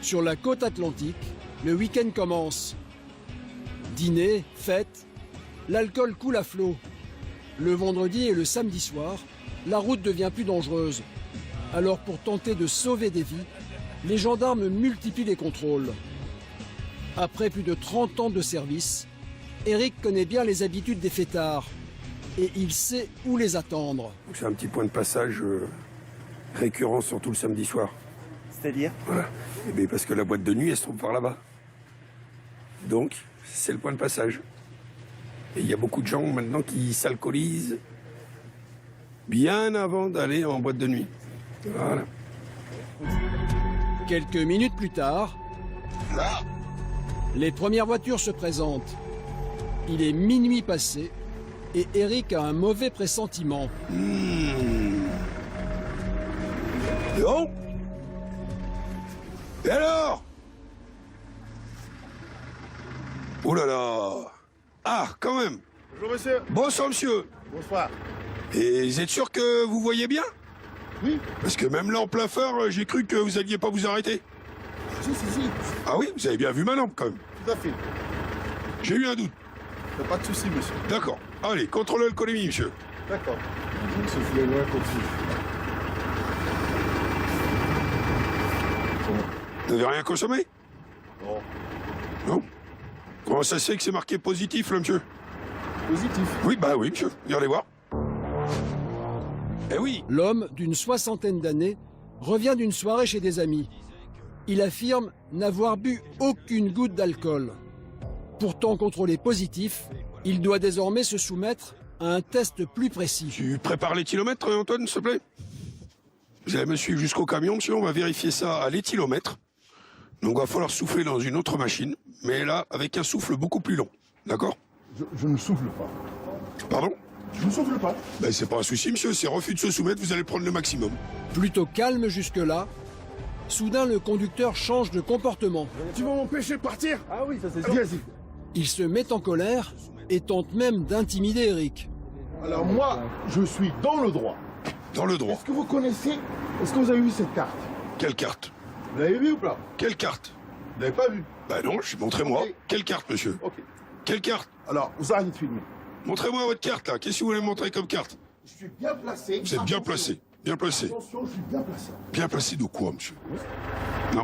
Sur la côte atlantique, le week-end commence. Dîner, fête, l'alcool coule à flot. Le vendredi et le samedi soir, la route devient plus dangereuse. Alors pour tenter de sauver des vies, les gendarmes multiplient les contrôles. Après plus de 30 ans de service, Eric connaît bien les habitudes des fêtards et il sait où les attendre. C'est un petit point de passage récurrent, surtout le samedi soir. C'est-à-dire? Voilà. Eh bien, parce que la boîte de nuit, elle se trouve par là-bas. Donc, c'est le point de passage. Et il y a beaucoup de gens maintenant qui s'alcoolisent bien avant d'aller en boîte de nuit. Voilà. Quelques minutes plus tard, les premières voitures se présentent. Il est minuit passé et Eric a un mauvais pressentiment. Yo. Et alors? Oh là là. Ah, quand même. Bonjour monsieur. Bonsoir monsieur. Bonsoir. Et vous êtes sûr que vous voyez bien? Oui. Parce que même là en plein phare, j'ai cru que vous alliez pas vous arrêter. Si. Ah oui, vous avez bien vu ma lampe quand même. Tout à fait. J'ai eu un doute. Pas de souci monsieur. D'accord. Allez, contrôlez l'alcoolémie, monsieur. D'accord. Monsieur Foulet, continue. Vous n'avez rien consommé? Non. Non? Comment ça se fait que c'est marqué positif, là, monsieur? Positif. Oui, bah oui, monsieur. Regardez voir. Eh oui. L'homme, d'une soixantaine d'années, revient d'une soirée chez des amis. Il affirme n'avoir bu aucune goutte d'alcool. Pourtant contrôlé positif, il doit désormais se soumettre à un test plus précis. Tu prépares l'éthylomètre, Antoine, s'il te plaît? Vous allez me suivre jusqu'au camion, monsieur. On va vérifier ça à l'éthylomètre. Donc, il va falloir souffler dans une autre machine, mais là, avec un souffle beaucoup plus long. D'accord? Je ne souffle pas. Pardon? Je ne souffle pas. Ben, c'est pas un souci, monsieur. C'est refus de se soumettre, vous allez prendre le maximum. Plutôt calme jusque-là, soudain le conducteur change de comportement. Tu vas m'empêcher de partir? Ah oui, ça c'est sûr. Vas-y. Il se met en colère et tente même d'intimider Eric. Alors moi, je suis dans le droit. Dans le droit. Est-ce que vous connaissez? Est-ce que vous avez vu cette carte? Quelle carte? Vous l'avez vu ou pas? Quelle carte? Vous l'avez pas vu? Ben non, montrez-moi. Ok. Quelle carte, monsieur? Ok. Quelle carte? Alors, vous arrêtez de filmer. Montrez-moi votre carte, là. Qu'est-ce que vous voulez me montrer comme carte? Je suis bien placé. Vous êtes bien Attention. placé. Bien placé. Attention, je suis bien placé. Bien placé de quoi, monsieur? Non.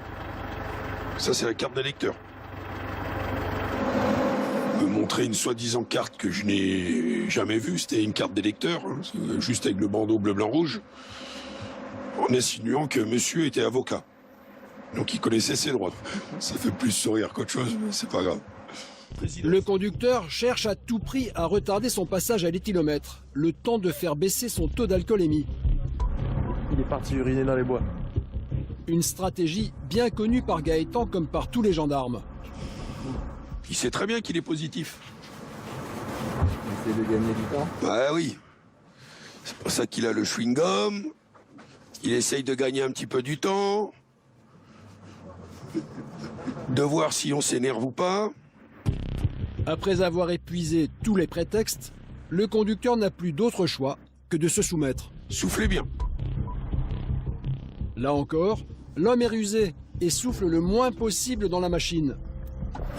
Ça, c'est la carte d'électeur. Me montrer une soi-disant carte que je n'ai jamais vue. C'était une carte d'électeur, hein, juste avec le bandeau bleu, blanc, rouge, en insinuant que monsieur était avocat. Donc il connaissait ses droits. Ça fait plus sourire qu'autre chose, mais c'est pas grave. Le conducteur cherche à tout prix à retarder son passage à l'éthylomètre, le temps de faire baisser son taux d'alcoolémie. Il est parti uriner dans les bois. Une stratégie bien connue par Gaëtan comme par tous les gendarmes. Il sait très bien qu'il est positif. Essayer de gagner du temps. Bah oui. C'est pour ça qu'il a le chewing-gum. Il essaye de gagner un petit peu du temps. De voir si on s'énerve ou pas. Après avoir épuisé tous les prétextes, le conducteur n'a plus d'autre choix que de se soumettre. Soufflez bien. Là encore, l'homme est rusé et souffle le moins possible dans la machine.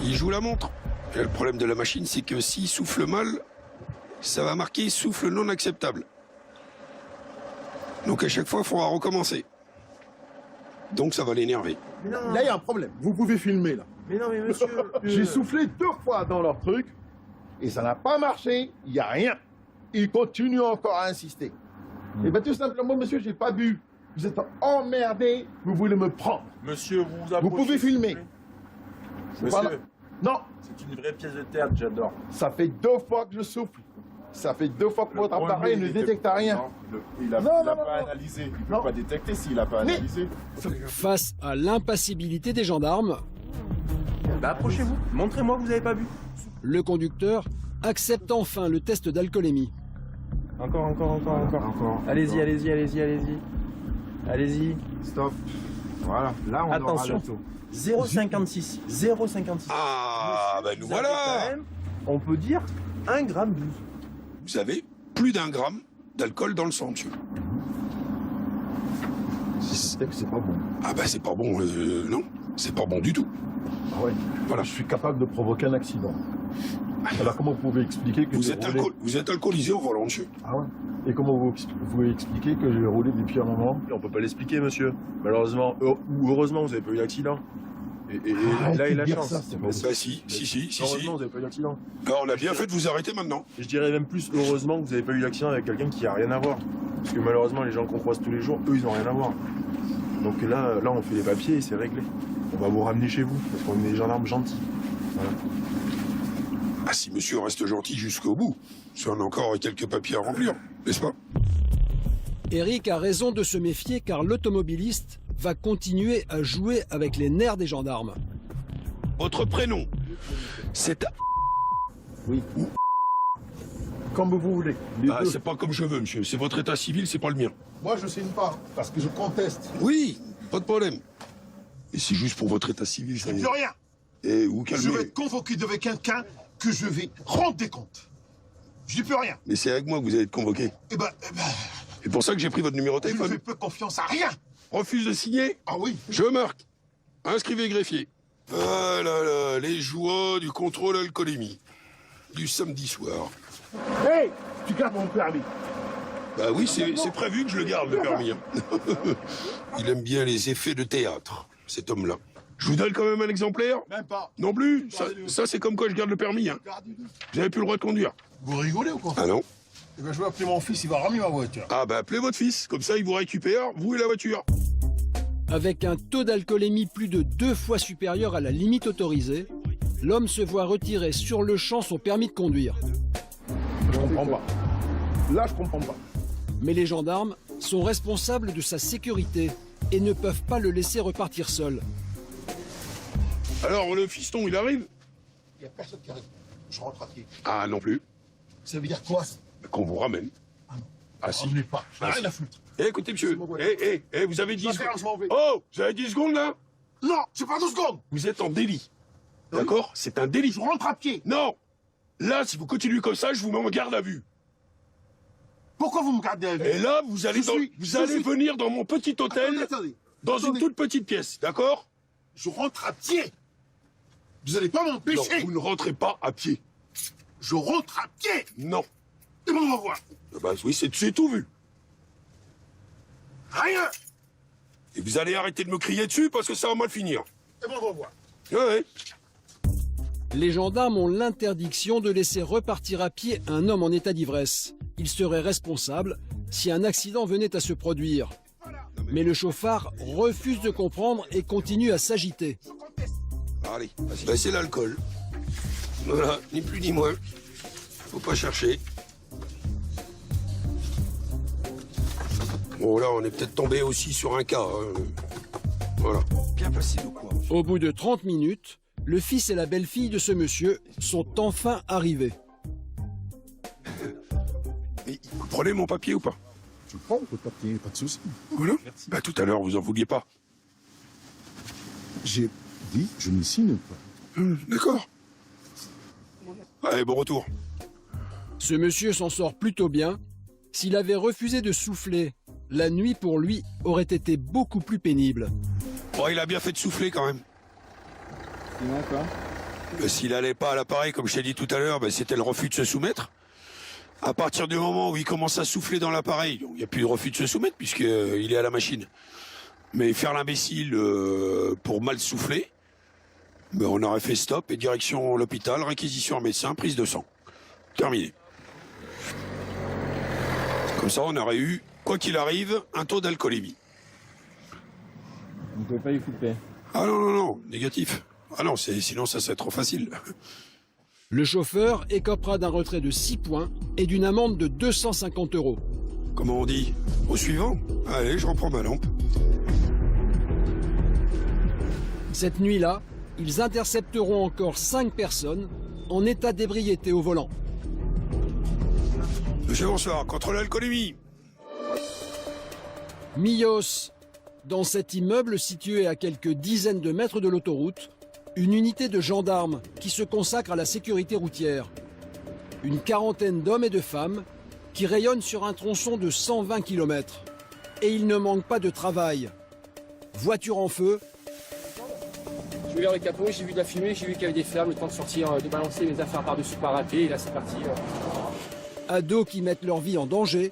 Il joue la montre. Et le problème de la machine, c'est que s'il souffle mal, ça va marquer souffle non acceptable. Donc à chaque fois, il faudra recommencer. Donc ça va l'énerver. Là, il y a un problème. Vous pouvez filmer, là. Mais non, mais monsieur... J'ai soufflé 2 fois dans leur truc et ça n'a pas marché. Il n'y a rien. Ils continuent encore à insister. Et bien tout simplement, monsieur, j'ai pas bu. Vous êtes emmerdé. Vous voulez me prendre. Monsieur, vous Vous approchez, pouvez s'il vous filmer. plaît. Voilà. Monsieur, Non, c'est une vraie pièce de théâtre, j'adore. ça fait 2 fois que je souffle. Ça fait 2 fois que votre Le appareil premier, ne il était- détecte rien. Non, il n'a Non, non, pas non. analysé. Il ne Non. peut pas détecter s'il n'a pas Mais- analysé. Face à l'impassibilité des gendarmes, Bah approchez-vous, montrez-moi que vous avez pas bu. le conducteur accepte enfin le test d'alcoolémie. Encore. Allez-y. Allez-y. Stop. Voilà, là on Attention. aura le taux. 0,56. 0,56. Ah, ben nous Vous avez quand voilà. même, on peut dire 1 gramme 12. Vous avez plus d'1 gramme d'alcool dans le sang, monsieur. steak, c'est pas bon. Ah bah c'est pas bon, non. C'est pas bon du tout. Ah ouais. Voilà. Je suis capable de provoquer un accident. Alors comment vous pouvez expliquer que Vous j'ai êtes, roulé... vous êtes alcoolisé au volant, monsieur. Ah ouais. Et comment vous pouvez expliquer que j'ai roulé depuis un moment? On peut pas l'expliquer, monsieur. Malheureusement, ou heureusement, vous avez pas eu d'accident. Et Arrête là, il a de la dire chance. ça, c'est Bah si. Heureusement, vous avez pas eu d'accident. Alors, on a bien fait de vous arrêter maintenant. Et je dirais même plus, heureusement que vous avez pas eu d'accident avec quelqu'un qui a rien à voir. Parce que malheureusement, les gens qu'on croise tous les jours, eux, ils ont rien à voir. Donc là, on fait les papiers et c'est réglé. On va vous ramener chez vous, parce qu'on est des gendarmes gentils. Voilà. Ah, si monsieur reste gentil jusqu'au bout, si on a encore quelques papiers à remplir, n'est-ce pas? Eric a raison de se méfier car l'automobiliste va continuer à jouer avec les nerfs des gendarmes. Votre prénom, c'est... Oui. Comme vous voulez. Les Ah, deux. c'est pas comme je veux, monsieur. C'est votre état civil, c'est pas le mien. Moi, je signe pas, parce que je conteste. Oui, pas de problème. Et c'est juste pour votre état civil, ça y est. Plus rien. Et vous Je vais calmez. être convoqué devant quelqu'un que je vais rendre des comptes. Je dis plus rien. Mais c'est avec moi que vous allez être convoqué. Eh ben, C'est pour ça que j'ai pris votre numéro de je ne fais téléphone. peu confiance à rien. Refuse de signer? Ah oui. Je marque. Inscrivez greffier. Ah là là, les joies du contrôle alcoolémie. Du samedi soir. Hey, tu gardes mon permis. Bah oui, c'est prévu que je le garde, le permis. Hein. Il aime bien les effets de théâtre, cet homme-là. Je vous donne quand même un exemplaire? Même pas. Non plus? Ça c'est comme quoi je garde le permis. Hein. Vous avez plus le droit de conduire. Vous rigolez ou quoi? Ah non? Eh ben, je vais appeler mon fils, il va ramener ma voiture. Ah bah appelez votre fils, comme ça il vous récupère, vous et la voiture. Avec un taux d'alcoolémie plus de 2 fois supérieur à la limite autorisée, l'homme se voit retirer sur le champ son permis de conduire. Je comprends pas. Là, je comprends pas. Mais les gendarmes sont responsables de sa sécurité et ne peuvent pas le laisser repartir seul. Alors le fiston il arrive? Il n'y a personne qui arrive. Je rentre à pied. Ah non plus. Ça veut dire quoi? Qu'on vous ramène. Ah non. Ah si. Emmenez pas. Ah, Rien à foutre. Eh, écoutez monsieur, vous avez 10 Je vais faire, je m'en vais. Oh, vous avez 10 secondes là? Non, c'est pas 2 secondes. Vous êtes en délit. D'accord? C'est un délit. Je rentre à pied. Non! Là, si vous continuez comme ça, je vous mets en garde à vue. Pourquoi vous me gardez à vue? Et là, vous allez, vous allez venir dans mon petit hôtel, Attendez. dans une toute petite pièce, d'accord? Je rentre à pied. Vous allez pas Non, m'empêcher. vous ne rentrez pas à pied. Je rentre à pied. Non. Et on va voir. Ah bah oui, c'est tout vu. Rien. Et vous allez arrêter de me crier dessus parce que ça va mal finir. Et on va voir. Ouais. Les gendarmes ont l'interdiction de laisser repartir à pied un homme en état d'ivresse. Il serait responsable si un accident venait à se produire. Mais le chauffard refuse de comprendre et continue à s'agiter. Allez, bah, c'est l'alcool. Voilà, ni plus ni moins. Faut pas chercher. Bon, là, on est peut-être tombé aussi sur un cas. Hein. Voilà. Bien passé ou quoi? Au bout de 30 minutes, le fils et la belle-fille de ce monsieur sont enfin arrivés. Et vous prenez mon papier ou pas? Je prends le papier, pas de souci. Voilà. Bah, tout à l'heure, vous en vouliez pas. J'ai dit, je ne signe pas. D'accord. Allez, bon retour. Ce monsieur s'en sort plutôt bien. S'il avait refusé de souffler, la nuit pour lui aurait été beaucoup plus pénible. Bon, il a bien fait de souffler quand même. Sinon, quoi? S'il allait pas à l'appareil, comme je t'ai dit tout à l'heure, bah, c'était le refus de se soumettre. À partir du moment où il commence à souffler dans l'appareil, il n'y a plus de refus de se soumettre puisqu'il est à la machine. Mais faire l'imbécile pour mal souffler, ben on aurait fait stop et direction l'hôpital, réquisition un médecin, prise de sang. Terminé. Comme ça, on aurait eu, quoi qu'il arrive, un taux d'alcoolémie. Vous pouvez pas y couper. Ah non, non, non, négatif. Ah non, sinon ça serait trop facile. Le chauffeur écopera d'un retrait de 6 points et d'une amende de 250 €. Comment on dit? Au suivant? Allez, je reprends ma lampe. Cette nuit-là, ils intercepteront encore 5 personnes en état d'ébriété au volant. Monsieur, bonsoir. Contrôle l'alcoolémie. Millos, dans cet immeuble situé à quelques dizaines de mètres de l'autoroute, une unité de gendarmes qui se consacre à la sécurité routière. Une quarantaine d'hommes et de femmes qui rayonnent sur un tronçon de 120 km. Et il ne manque pas de travail. voiture en feu, J'ai ouvert le capot, j'ai vu de la fumée, j'ai vu qu'il y avait des flammes, le temps de sortir, de balancer mes affaires par-dessus parapet, et là c'est parti. ados qui mettent leur vie en danger,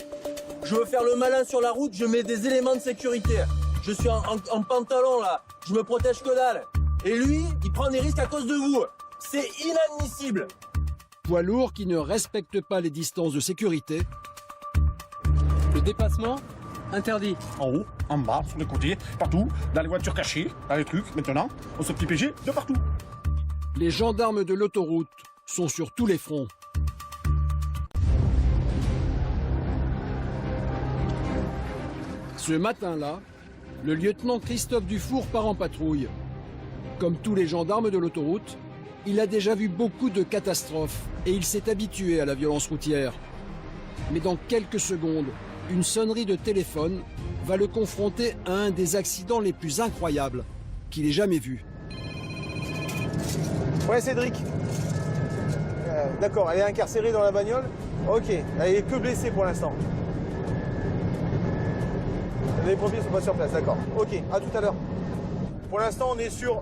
Je veux faire le malin sur la route, je mets des éléments de sécurité. Je suis en pantalon là, je me protège que dalle. Et lui, il prend des risques à cause de vous. C'est inadmissible. poids lourds qui ne respectent pas les distances de sécurité, Le dépassement, interdit. En haut, en bas, sur les côtés, partout, dans les voitures cachées, dans les trucs. Maintenant, on se petit PG de partout. les gendarmes de l'autoroute sont sur tous les fronts. Ce matin-là, le lieutenant Christophe Dufour part en patrouille. Comme tous les gendarmes de l'autoroute, il a déjà vu beaucoup de catastrophes et il s'est habitué à la violence routière. Mais dans quelques secondes, une sonnerie de téléphone va le confronter à un des accidents les plus incroyables qu'il ait jamais vu. Ouais, Cédric. D'accord, elle est incarcérée dans la bagnole. Ok, elle est que blessée pour l'instant. Les pompiers sont pas sur place, d'accord. Ok, à tout à l'heure. Pour l'instant, on est sur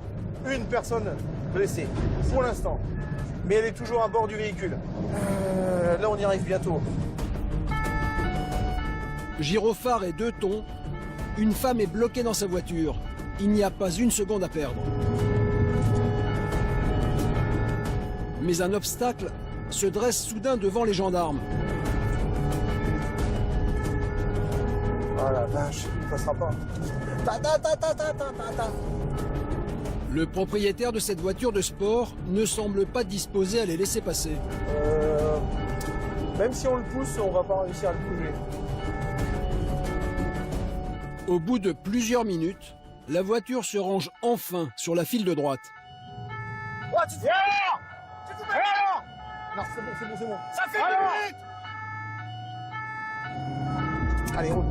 une personne blessée. Pour l'instant. Mais elle est toujours à bord du véhicule. Là, on y arrive bientôt. Gyrophare et 2 tons, une femme est bloquée dans sa voiture. Il n'y a pas une seconde à perdre. Mais un obstacle se dresse soudain devant les gendarmes. Oh la vache, il passera pas. Le propriétaire de cette voiture de sport ne semble pas disposé à les laisser passer. Même si on le pousse, on va pas réussir à le bouger. Au bout de plusieurs minutes, la voiture se range enfin sur la file de droite. Oh, tu te fais Non, c'est bon, c'est bon, c'est bon. Ça fait 2 minutes. Allez, roule.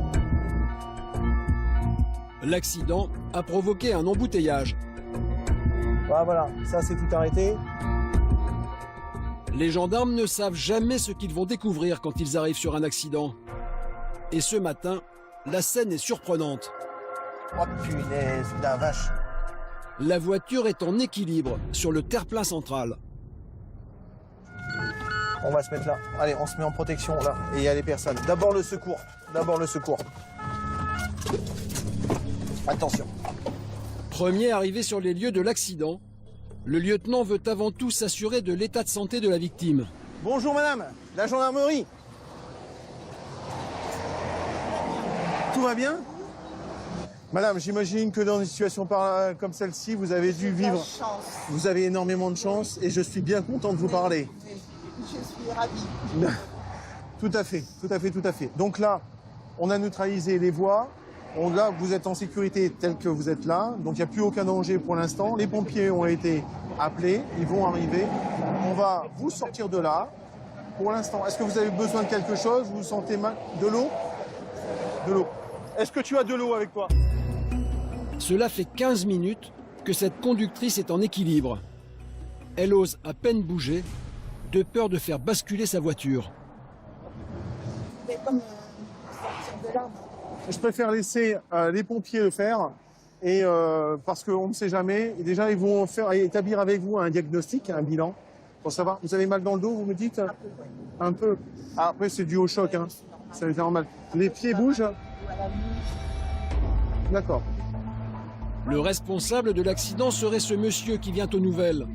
L'accident a provoqué un embouteillage. Voilà, ça c'est tout arrêté. Les gendarmes ne savent jamais ce qu'ils vont découvrir quand ils arrivent sur un accident. Et ce matin, la scène est surprenante. Oh punaise, la vache. La voiture est en équilibre sur le terre-plein central. On va se mettre là. Allez, on se met en protection là. Et il y a les personnes. D'abord le secours. D'abord le secours. Attention. Premier arrivé sur les lieux de l'accident, le lieutenant veut avant tout s'assurer de l'état de santé de la victime. Bonjour madame, la gendarmerie. Tout va bien? Madame, j'imagine que dans une situation comme celle-ci, vous avez dû vivre. Vous avez énormément de chance et je suis bien content de vous parler. Je suis ravie. Tout à fait, tout à fait, tout à fait. Donc là, on a neutralisé les voies. Là, vous êtes en sécurité tel que vous êtes là. Donc il n'y a plus aucun danger pour l'instant. Les pompiers ont été appelés, ils vont arriver. On va vous sortir de là. Pour l'instant, est-ce que vous avez besoin de quelque chose? Vous vous sentez mal? De l'eau? De l'eau. Est-ce que tu as de l'eau avec toi? Cela fait 15 minutes que cette conductrice est en équilibre. Elle ose à peine bouger, de peur de faire basculer sa voiture. Mais comme sortir de là, Je préfère laisser les pompiers le faire. Et parce qu'on ne sait jamais. Et déjà, ils vont établir avec vous un diagnostic, un bilan. Pour savoir, vous avez mal dans le dos, vous me dites? Un peu. Ah, après, c'est dû au choc. Hein. C'est normal. Les pieds bougent? D'accord. Le responsable de l'accident serait ce monsieur qui vient aux nouvelles.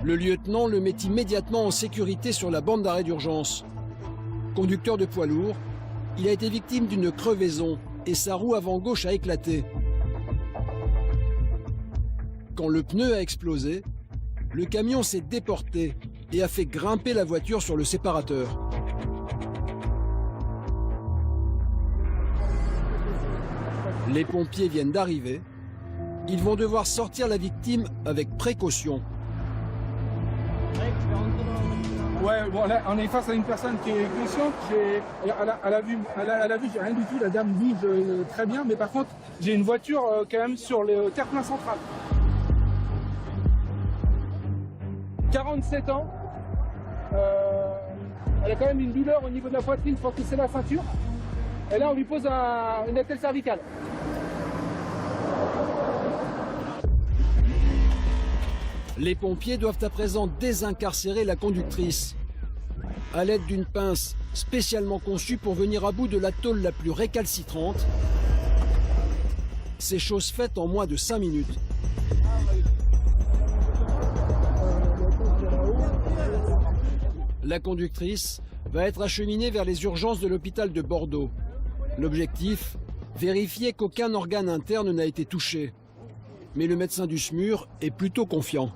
Le lieutenant le met immédiatement en sécurité sur la bande d'arrêt d'urgence. Conducteur de poids lourd, il a été victime d'une crevaison et sa roue avant gauche a éclaté. Quand le pneu a explosé, le camion s'est déporté et a fait grimper la voiture sur le séparateur. Les pompiers viennent d'arriver. Ils vont devoir sortir la victime avec précaution. Ouais, bon, là, on est face à une personne qui est consciente. Elle a vu, j'ai rien du tout. La dame bouge très bien, mais par contre, j'ai une voiture quand même sur le terre-plein central. 47 ans. Elle a quand même une douleur au niveau de la poitrine, je pense que c'est la ceinture. Et là, on lui pose une attelle cervicale. Les pompiers doivent à présent désincarcérer la conductrice. À l'aide d'une pince spécialement conçue pour venir à bout de la tôle la plus récalcitrante, c'est chose faite en moins de 5 minutes. La conductrice va être acheminée vers les urgences de l'hôpital de Bordeaux. L'objectif, vérifier qu'aucun organe interne n'a été touché. Mais le médecin du SMUR est plutôt confiant.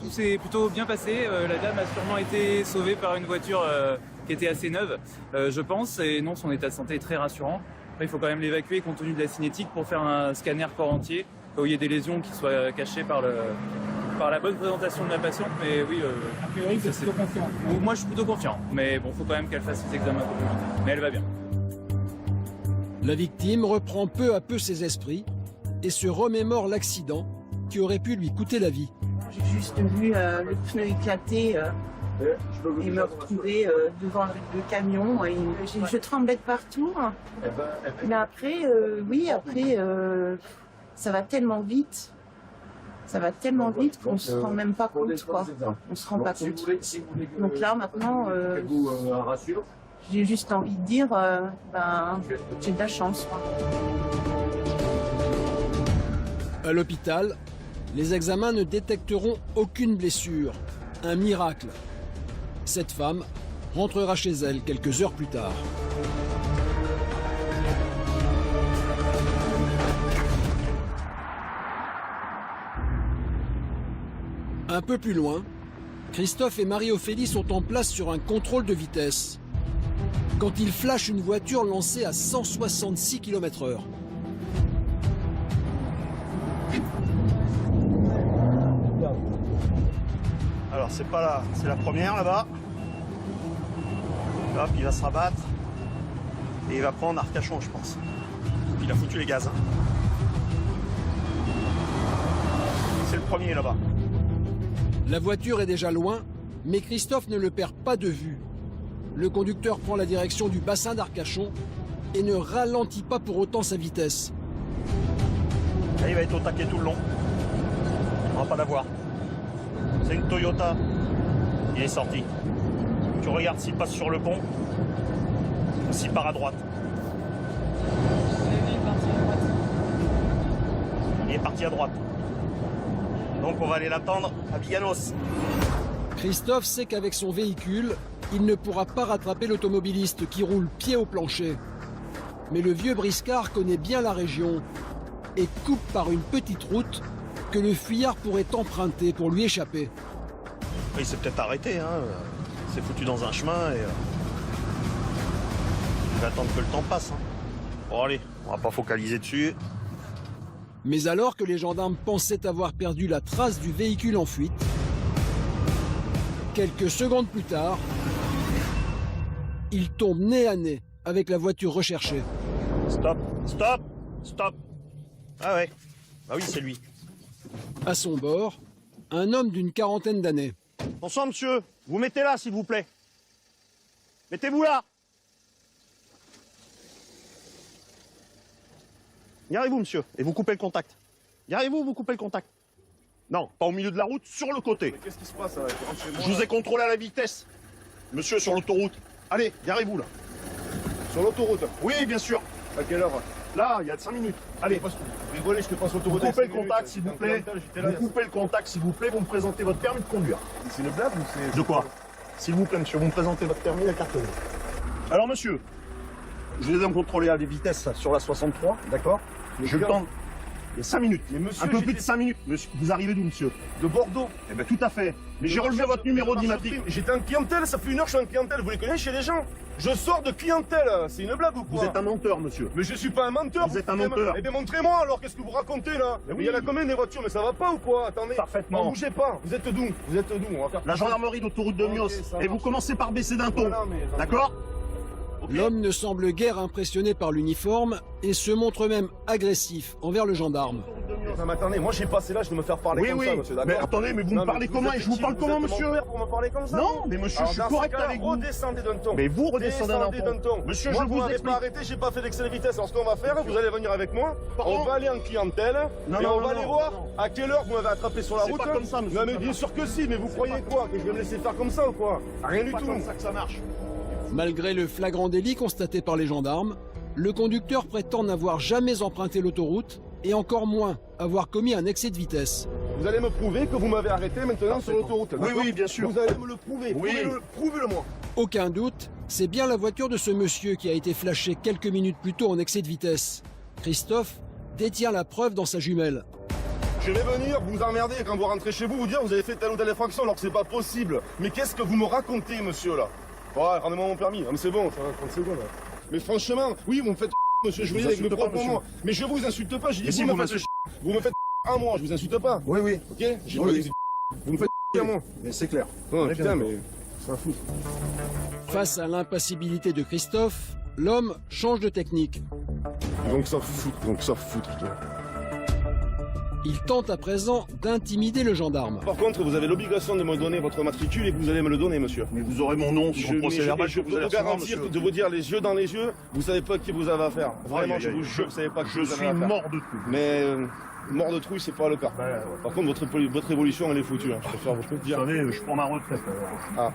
Tout s'est plutôt bien passé. La dame a sûrement été sauvée par une voiture qui était assez neuve, je pense. Et non, son état de santé est très rassurant. Après, il faut quand même l'évacuer compte tenu de la cinétique pour faire un scanner corps entier, où il y ait des lésions qui soient cachées par la bonne présentation de la patiente. Mais oui, A priori, vous êtes plutôt confiant. moi je suis plutôt confiant. Mais bon, faut quand même qu'elle fasse ses examens. Mais elle va bien. La victime reprend peu à peu ses esprits et se remémore l'accident qui aurait pu lui coûter la vie. J'ai juste vu le pneu éclater et me retrouver devant le camion. Et je tremblais de partout. Mais après, ça va tellement vite. Ça va tellement vite qu'on se rend même pas compte, quoi. On se rend pas compte. Donc là, maintenant, j'ai juste envie de dire, j'ai de la chance, quoi. À l'hôpital, les examens ne détecteront aucune blessure. Un miracle. Cette femme rentrera chez elle quelques heures plus tard. Un peu plus loin, Christophe et Marie-Ophélie sont en place sur un contrôle de vitesse quand ils flashent une voiture lancée à 166 km/h. Alors c'est pas là, c'est la première là-bas. Hop, il va se rabattre. Et il va prendre Arcachon, je pense. Il a foutu les gaz. Hein. C'est le premier là-bas. La voiture est déjà loin, mais Christophe ne le perd pas de vue. Le conducteur prend la direction du bassin d'Arcachon et ne ralentit pas pour autant sa vitesse. Là, il va être au taquet tout le long. On va pas l'avoir. C'est une Toyota. Il est sorti. Tu regardes s'il passe sur le pont ou s'il part à droite. Il est parti à droite. Donc on va aller l'attendre à Biganos. Christophe sait qu'avec son véhicule, il ne pourra pas rattraper l'automobiliste qui roule pied au plancher. Mais le vieux briscard connaît bien la région et coupe par une petite route que le fuyard pourrait emprunter pour lui échapper. Il s'est peut-être arrêté, hein. Il s'est foutu dans un chemin et il va attendre que le temps passe. Hein. Bon allez, on va pas focaliser dessus. Mais alors que les gendarmes pensaient avoir perdu la trace du véhicule en fuite, quelques secondes plus tard, ils tombent nez à nez avec la voiture recherchée. Stop, stop, stop. Ah ouais, bah oui c'est lui. À son bord, un homme d'une quarantaine d'années. Bonsoir monsieur, vous mettez là s'il vous plaît. Mettez-vous là. Garez-vous monsieur, et vous coupez le contact. Garez-vous, vous coupez le contact. Non, pas au milieu de la route, sur le côté. Qu'est-ce qui se passe là? Je vous ai contrôlé à la vitesse. Monsieur, sur l'autoroute. Allez, garez-vous là. Sur l'autoroute? Oui, bien sûr. À quelle heure? Là, il y a 5 minutes. Allez, Vous rigolez, je te passe vous l'autoroute. coupez le contact s'il vous plaît. Vous coupez le contact s'il vous plaît, vous me présentez votre permis de conduire. C'est une blague ou c'est... De quoi? S'il vous plaît monsieur, vous me présentez votre permis et la carte bleue. Alors monsieur, je les ai contrôlés à des vitesses sur la 63, d'accord? J'ai le temps. Il y a 5 minutes. Mais monsieur, un peu plus de 5 minutes. Monsieur, vous arrivez d'où, monsieur? De Bordeaux. Eh bien, tout à fait. Mais j'ai relevé votre numéro d'immatriculation. J'étais en clientèle, ça fait 1 heure que je suis en clientèle. Vous les connaissez chez les gens? Je sors de clientèle. C'est une blague ou quoi? Vous êtes un menteur, monsieur. Mais je suis pas un menteur. Vous êtes un menteur. Eh bien, montrez-moi alors, qu'est-ce que vous racontez là? Mais il y en a combien des voitures? Mais ça va pas ou quoi? Attendez. Parfaitement. Ne bougez pas. Vous êtes d'où? Vous êtes d'où? On va faire... La gendarmerie d'autoroute de Ok, Mios. ça Et vous marche. commencez par baisser d'un ton. Voilà, mais- D'accord? Ok, L'homme ne semble guère impressionné par l'uniforme et se montre même agressif envers le gendarme. Non mais attendez, moi j'ai passé l'âge de me faire parler comme ça, monsieur, d'accord? Mais attendez, mais vous me parlez comment et je vous parle comment, monsieur? Pour me parler comme ça? Non, mais monsieur, je suis correct avec vous. Redescendez d'un ton. Mais vous redescendez d'un ton. Monsieur, moi, je vous vous m'avez explique. pas arrêté, j'ai pas fait d'excès de vitesse. Alors ce qu'on va faire, vous allez venir avec moi, on va aller en clientèle, et on va aller voir à quelle heure vous m'avez attrapé sur la route. C'est pas comme ça, monsieur. Non mais bien sûr que si, mais vous croyez quoi? Que je vais me laisser faire comme ça ou quoi? Rien du tout. C'est pas comme ça que ça marche. Malgré le flagrant délit constaté par les gendarmes, le conducteur prétend n'avoir jamais emprunté l'autoroute et encore moins avoir commis un excès de vitesse. Vous allez me prouver que vous m'avez arrêté maintenant sur l'autoroute. Oui, oui, bien sûr. Vous allez me le prouver. Oui. Prouvez-le moi. Aucun doute, c'est bien la voiture de ce monsieur qui a été flashée quelques minutes plus tôt en excès de vitesse. Christophe détient la preuve dans sa jumelle. Je vais venir vous emmerder quand vous rentrez chez vous, vous dire vous avez fait telle ou telle infraction alors que c'est pas possible. Mais qu'est-ce que vous me racontez, monsieur, là? Ouais, rendez-moi mon permis. Ah, mais c'est bon, ça va 30 secondes. Là. Mais franchement, oui, vous me faites monsieur, je veux dire avec le propre moment. Mais je vous insulte pas, j'ai dit si, vous me faites vous me faites à moi, je vous insulte pas. Oui, oui. Ok? Vous me faites à moi. Mais c'est clair. Non, putain, mais ça fout. Face à l'impassibilité de Christophe, l'homme change de technique. Donc ça fout, putain. Il tente à présent d'intimider le gendarme. Par contre, vous avez l'obligation de me donner votre matricule et vous allez me le donner, monsieur. Mais vous aurez mon nom sur le procès verbal. Je peux vous garantir, de vous dire les yeux dans les yeux, vous savez pas qui vous avez affaire. Vraiment, je vous jure, vous savez pas qui vous avez affaire. Je suis mort de trouille. Mais mort de trouille, c'est pas le cas. Par contre, votre évolution, elle est foutue. Hein. Je préfère vous le dire. Vous savez, je prends ma retraite. Ah,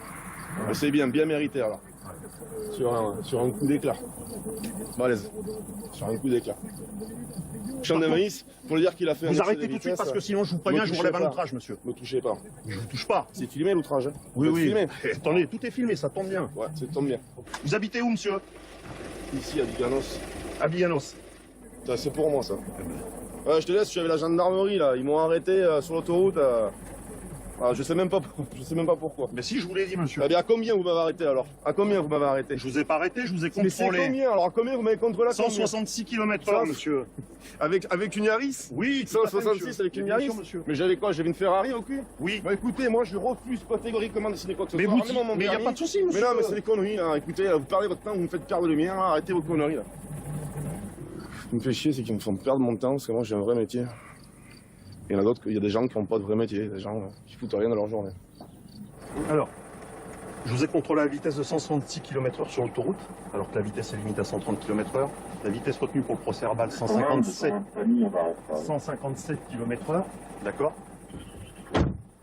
c'est bien mérité alors. Sur un coup d'éclat. Balèze. Sur un coup d'éclat. Champ de maïs, pour lui dire qu'il a fait un Vous excès arrêtez de tout de suite vitesse, parce que sinon je vous préviens, je vous relève un outrage, monsieur. Me touchez pas. Je vous touche pas. C'est filmé l'outrage. Hein. Oui, oui. Filmé. Attendez, tout est filmé, ça tombe bien. Ouais, ça tombe bien. Vous habitez où, monsieur? Ici, à Biganos. À Biganos. C'est pour moi, ça. Ouais, je te laisse, je suis avec la gendarmerie, là. Ils m'ont arrêté sur l'autoroute. Ah, je sais même pas pourquoi. Mais si, je vous l'ai dit, monsieur. Eh bien, à combien vous m'avez arrêté, alors? À combien vous m'avez arrêté? Je vous ai pas arrêté, je vous ai Mais c'est contrôlé. combien, alors? À combien vous m'avez contrôlé? 166 km/h, monsieur. Avec une Yaris? Oui, 166 avec une Yaris? monsieur. Mais j'avais quoi? J'avais une Ferrari au cul? Oui. Bah écoutez, moi je refuse catégoriquement de signer quoi que ce Mais soit. vous Ramenez-moi mon mais il n'y a permis. pas de souci, monsieur. Mais non, mais c'est des conneries, là. Écoutez, là, vous parlez votre temps, vous me faites perdre le mien, là. Arrêtez vos conneries, là. Ce qui me fait chier, c'est qu'ils me font perdre mon temps, parce que moi j'ai un vrai métier. Il y en a d'autres, il y a des gens qui n'ont pas de vrai métier, des gens qui foutent rien de leur journée. Alors, je vous ai contrôlé à la vitesse de 166 km/h sur l'autoroute, alors que la vitesse est limitée à 130 km/h. La vitesse retenue pour le procès verbal, 157 km/h, d'accord.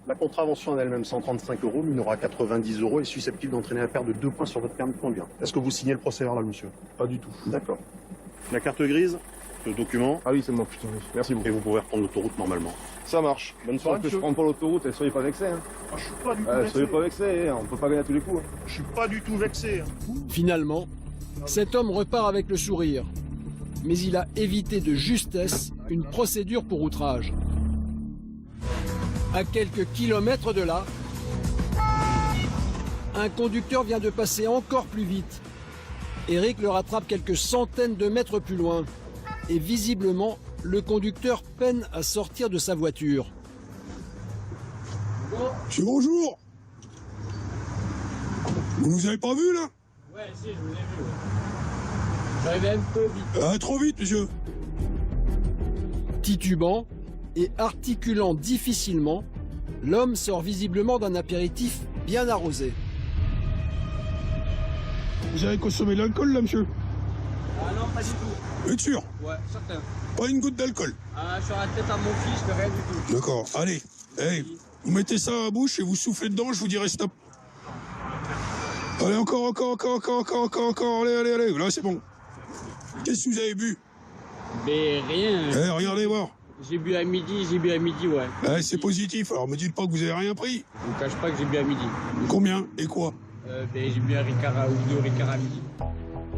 La contravention en elle-même, 135 €, minoré à 90 € et susceptible d'entraîner la perte de 2 points sur votre permis de conduire. Est-ce que vous signez le procès verbal, monsieur? Pas du tout. D'accord. La carte grise, le document, Ah oui, c'est moi, putain, oui. Merci beaucoup. et vous pouvez reprendre l'autoroute normalement. Ça marche. Bonne soirée, que je prends pas l'autoroute, et soyez pas vexés. Hein. Je suis pas du tout Soyez pas vexés, hein. On peut pas gagner à tous les coups. Hein. Je suis pas du tout vexé. Finalement, cet homme repart avec le sourire. Mais il a évité de justesse une procédure pour outrage. À quelques kilomètres de là, un conducteur vient de passer encore plus vite. Eric le rattrape quelques centaines de mètres plus loin. Et visiblement, le conducteur peine à sortir de sa voiture. Monsieur, bonjour. Vous nous avez pas vu, là? Ouais, si, je vous ai vu. J'arrivais un peu vite. Trop vite, monsieur. Titubant et articulant difficilement, l'homme sort visiblement d'un apéritif bien arrosé. Vous avez consommé de l'alcool, là, monsieur? Ah non, pas du tout. Vous êtes sûr? Ouais, certain. Pas une goutte d'alcool? Ah, sur la tête à mon fils, de rien du tout. D'accord, allez. Hey, vous mettez ça à la bouche et vous soufflez dedans, je vous dirai stop. Allez, encore, allez, là, c'est bon. Qu'est-ce que vous avez bu? Mais rien. Eh, regardez voir. J'ai bu à midi, ouais. Eh, c'est positif, alors me dites pas que vous avez rien pris. Je vous cache pas que j'ai bu à midi. Combien et quoi? J'ai bu un Ricard ou 2 Ricard à midi.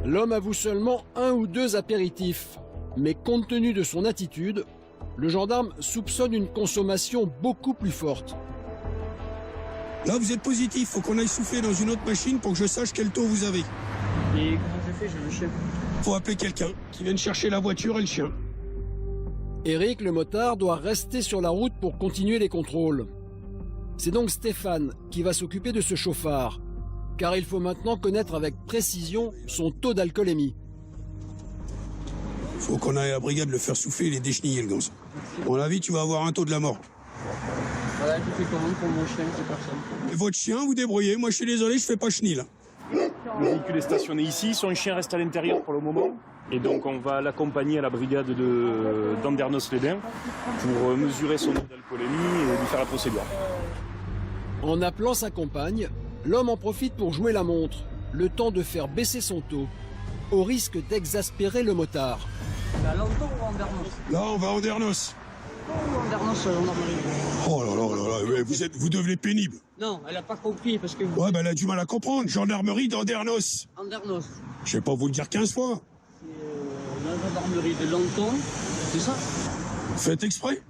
L'homme avoue seulement 1 ou 2 apéritifs. Mais compte tenu de son attitude, le gendarme soupçonne une consommation beaucoup plus forte. Là, vous êtes positif, faut qu'on aille souffler dans une autre machine pour que je sache quel taux vous avez. Et comment je fais? Je le chef. Faut appeler quelqu'un qui vienne chercher la voiture et le chien. Eric, le motard, doit rester sur la route pour continuer les contrôles. C'est donc Stéphane qui va s'occuper de ce chauffard. car il faut maintenant connaître avec précision son taux d'alcoolémie. Faut qu'on aille à la brigade le faire souffler et les décheniller, le gosse. À mon avis, tu vas avoir un taux de la mort. Voilà, je fais commande pour mon chien, c'est personne. Et votre chien, vous débrouillez. Moi, je suis désolé, je fais pas chenille, là. Le véhicule est stationné ici, son chien reste à l'intérieur pour le moment. Et donc on va l'accompagner à la brigade d'Andernos-les-Bains pour mesurer son taux d'alcoolémie et lui faire la procédure. En appelant sa compagne, l'homme en profite pour jouer la montre, le temps de faire baisser son taux, au risque d'exaspérer le motard. À Lanton ou Andernos? Là, on va à Andernos. Andernos, gendarmerie. Oh là là là là, vous devenez pénible. Non, elle a pas compris parce que... Ouais, ben elle a du mal à comprendre. Gendarmerie d'Andernos. Andernos, Je vais pas vous le dire 15 fois. c'est la gendarmerie de Lanton, c'est ça? Faites exprès.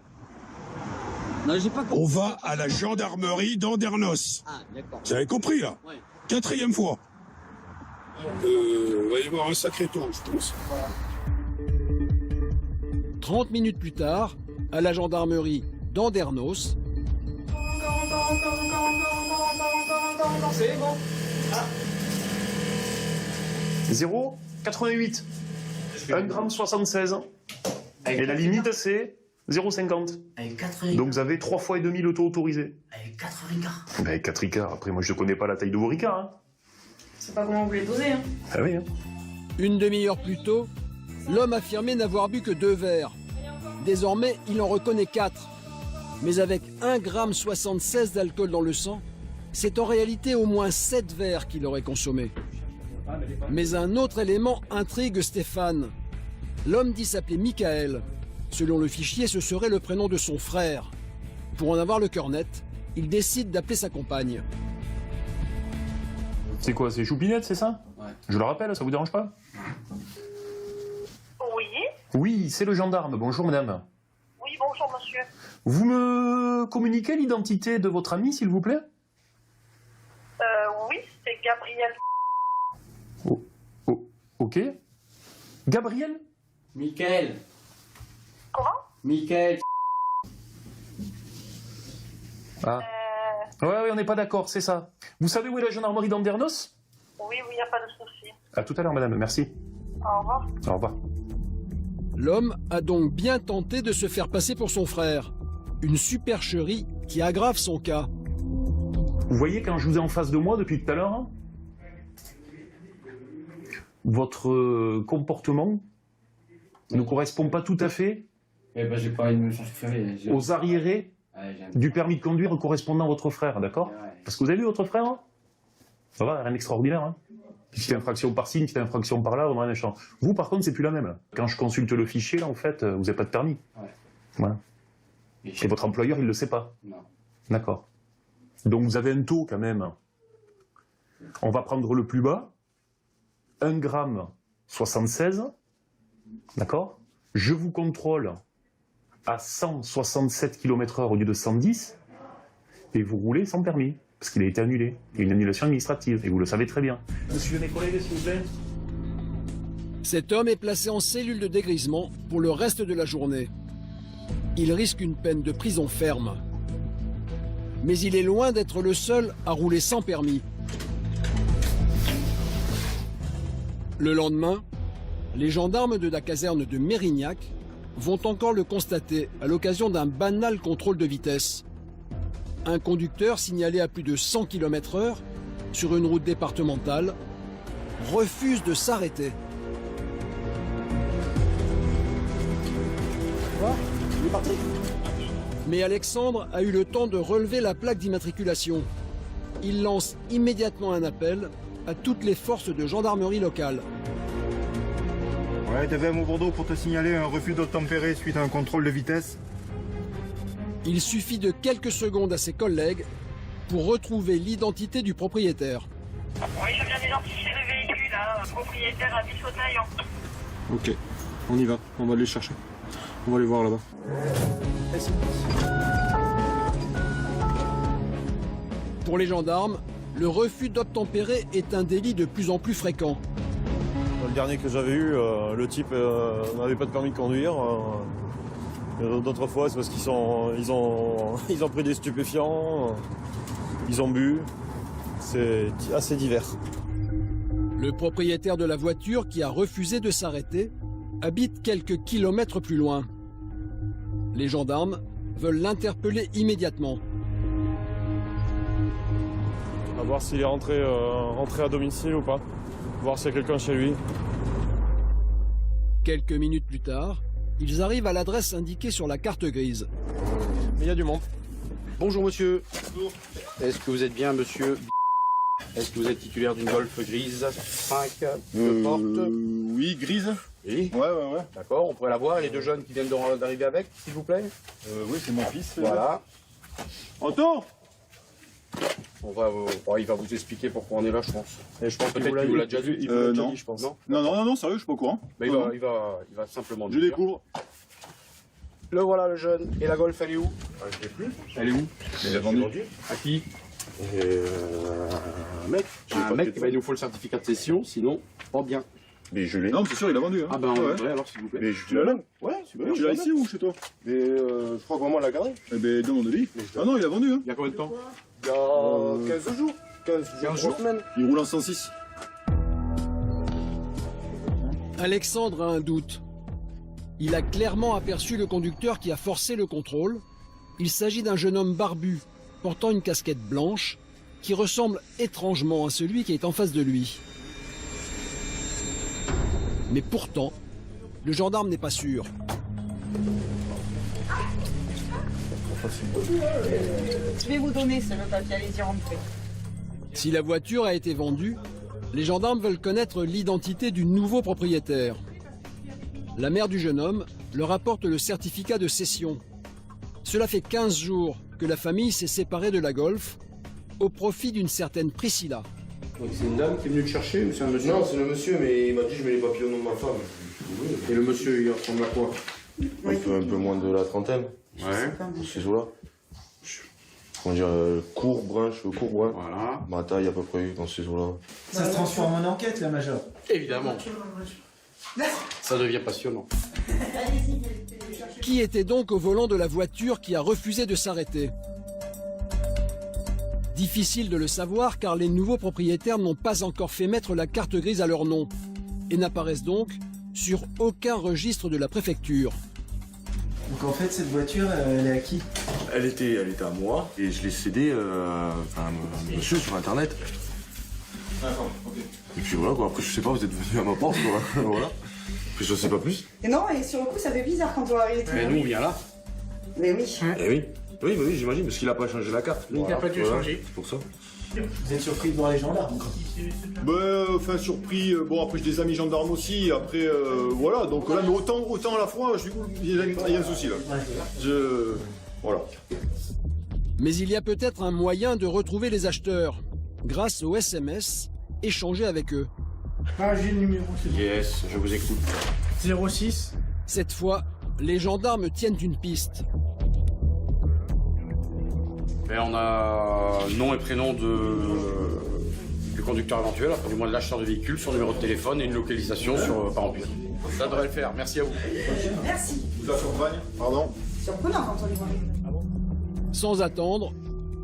Non, j'ai pas compris. On va à la gendarmerie d'Andernos. Ah, d'accord. Vous avez compris, là? Ouais. 4e fois. Il va y avoir un sacré tour, je pense. 30 minutes plus tard, à la gendarmerie d'Andernos, C'est bon. 0,88. 1,76 g. Et la limite, c'est 0,50. Avec 4 ricards. Donc vous avez 3 fois et demi le taux autorisé. Avec 4 ricards. Avec 4 ricards. Après, moi, je ne connais pas la taille de vos ricards. Hein. C'est pas comment vous les dosez, hein. Ah oui, hein. une demi-heure plus tôt, l'homme affirmait n'avoir bu que 2 verres. Désormais, il en reconnaît 4. Mais avec 1,76 g d'alcool dans le sang, c'est en réalité au moins 7 verres qu'il aurait consommé. Mais un autre élément intrigue Stéphane. L'homme dit s'appeler Michael. Selon le fichier, ce serait le prénom de son frère. Pour en avoir le cœur net, il décide d'appeler sa compagne. C'est quoi, c'est Choupinette, c'est ça? Ouais. Je le rappelle, ça vous dérange pas? Oui. Oui, c'est le gendarme. Bonjour, madame. Oui, bonjour, monsieur. Vous me communiquez l'identité de votre ami, s'il vous plaît? Oui, c'est Gabriel. Ok. Gabriel? Michael. Comment? Michael. Ah. Ouais, on n'est pas d'accord, c'est ça. Vous savez où est la gendarmerie d'Andernos? Oui, il n'y a pas de souci. À tout à l'heure, madame, merci. Au revoir. Au revoir. L'homme a donc bien tenté de se faire passer pour son frère. Une supercherie qui aggrave son cas. Vous voyez, quand je vous ai en face de moi depuis tout à l'heure, hein, votre comportement ne correspond pas tout à fait Eh ben, j'ai pas envie de me faire chauffeur. aux arriérés du permis de conduire correspondant à votre frère, d'accord? Parce que vous avez vu votre frère, hein? Ça va, rien d'extraordinaire, hein? Une petite infraction par-ci, une petite infraction par-là, on a un échange. Vous, par contre, c'est plus la même. Quand je consulte le fichier, là, en fait, vous n'avez pas de permis. Ouais. Voilà. Et votre employeur, il ne le sait pas. Non. D'accord. Donc vous avez un taux quand même. On va prendre le plus bas. 1,76 g. D'accord? Je vous contrôle à 167 km/h au lieu de 110. Et vous roulez sans permis. Parce qu'il a été annulé. Il y a une annulation administrative. Et vous le savez très bien. Monsieur mes collègues, s'il vous plaît. Cet homme est placé en cellule de dégrisement pour le reste de la journée. Il risque une peine de prison ferme. Mais il est loin d'être le seul à rouler sans permis. Le lendemain, les gendarmes de la caserne de Mérignac vont encore le constater à l'occasion d'un banal contrôle de vitesse. Un conducteur signalé à plus de 100 km/h sur une route départementale refuse de s'arrêter. Il est parti. Mais Alexandre a eu le temps de relever la plaque d'immatriculation. Il lance immédiatement un appel à toutes les forces de gendarmerie locales. Ouais, t'avais un mot Bordeaux pour te signaler un refus d'obtempérer suite à un contrôle de vitesse. Il suffit de quelques secondes à ses collègues pour retrouver l'identité du propriétaire. Oui, je viens d'identifier le véhicule, hein, propriétaire à Bissau-Taillan. Ok, on y va, on va les chercher. On va les voir là-bas. Pour les gendarmes, le refus d'obtempérer est un délit de plus en plus fréquent. Le dernier que j'avais eu, le type n'avait pas de permis de conduire. D'autres fois, c'est parce ils ont pris des stupéfiants, ils ont bu. C'est assez divers. Le propriétaire de la voiture qui a refusé de s'arrêter habite quelques kilomètres plus loin. Les gendarmes veulent l'interpeller immédiatement. À voir s'il est rentré à domicile ou pas. Voir s'il y a quelqu'un chez lui. Quelques minutes plus tard, ils arrivent à l'adresse indiquée sur la carte grise. Mais il y a du monde. Bonjour monsieur. Bonjour. Est-ce que vous êtes bien monsieur? Est-ce que vous êtes titulaire d'une Golf grise 5 de porte? Oui, grise. Oui. Ouais. D'accord, on pourrait la voir, les deux jeunes qui viennent d'arriver avec, s'il vous plaît? Oui, c'est mon fils. Voilà. Anton! Il va vous expliquer pourquoi on est là, je pense. Et je pense Peut-être qu'il vous l'a déjà dit. Non. Je pense. Non, sérieux, je suis pas au courant. Mais il va simplement Je dire. découvre. Le voilà le jeune. Et la Golf, elle est où? Je sais plus. Elle est où? Elle est vendue. À qui? Un mec. Il nous faut le certificat de cession, sinon, pas bien. Mais je l'ai. Non, c'est sûr, il a vendu. Hein. Ah ben, ouais, alors s'il vous plaît. Mais tu l'as là? Ouais, super. Tu l'as ici ou chez toi? Mais je crois que vraiment elle l'a gardé. Eh ben, demande-lui. Ah non, il a vendu. Hein. Il y a combien de temps? Il y a 15 jours. 15 jours. Semaines. Il roule en 106. Alexandre a un doute. Il a clairement aperçu le conducteur qui a forcé le contrôle. Il s'agit d'un jeune homme barbu, portant une casquette blanche, qui ressemble étrangement à celui qui est en face de lui. Mais pourtant, le gendarme n'est pas sûr. Je vais vous donner ce papier, allez-y rentrer. Si la voiture a été vendue, les gendarmes veulent connaître l'identité du nouveau propriétaire. La mère du jeune homme leur apporte le certificat de cession. Cela fait 15 jours que la famille s'est séparée de la Golf au profit d'une certaine Priscilla. Donc c'est une dame qui est venue te chercher ou c'est un monsieur? Non, c'est le monsieur, mais il m'a dit je mets les papiers au nom de ma femme. Et le monsieur, il ressemble à quoi? Un peu moins de la trentaine. Ouais. Ces eaux-là. Comment dire, court, brun, cheveux courts, brun. Voilà. Ma taille à peu près dans ces eaux-là. Ça se transforme en enquête, la Major. Évidemment. Ça devient passionnant. Qui était donc au volant de la voiture qui a refusé de s'arrêter? Difficile de le savoir car les nouveaux propriétaires n'ont pas encore fait mettre la carte grise à leur nom et n'apparaissent donc sur aucun registre de la préfecture. Donc en fait, cette voiture, elle est à qui? Elle était à moi et je l'ai cédée à un monsieur sur internet. D'accord, ok. Et puis voilà quoi, après je sais pas, vous êtes venu à ma porte quoi. Voilà. Puis je sais pas plus. Et non, et sur le coup, ça fait bizarre quand on arrive. Mais nous, on vient là. Mais oui. Eh oui. Oui, j'imagine, parce qu'il a pas changé la carte. Il n'a pas dû changer. C'est pour ça. Vous êtes surpris de voir les gendarmes? Enfin, surpris. Bon, après, j'ai des amis gendarmes aussi. Après, voilà. Donc là, mais autant à la fois, il y a un souci là. Voilà. Mais il y a peut-être un moyen de retrouver les acheteurs grâce au SMS échangé avec eux. Ah, j'ai le numéro. Yes, je vous écoute. 06. Cette fois, les gendarmes tiennent une piste. Mais on a nom et prénom du conducteur éventuel, enfin, du moins de l'acheteur de véhicule, son numéro de téléphone et une localisation sur par empire. Ça devrait le faire, merci à vous. Merci. Vous la surprenne? Pardon? Surprenant quand on est vendu. Sans attendre,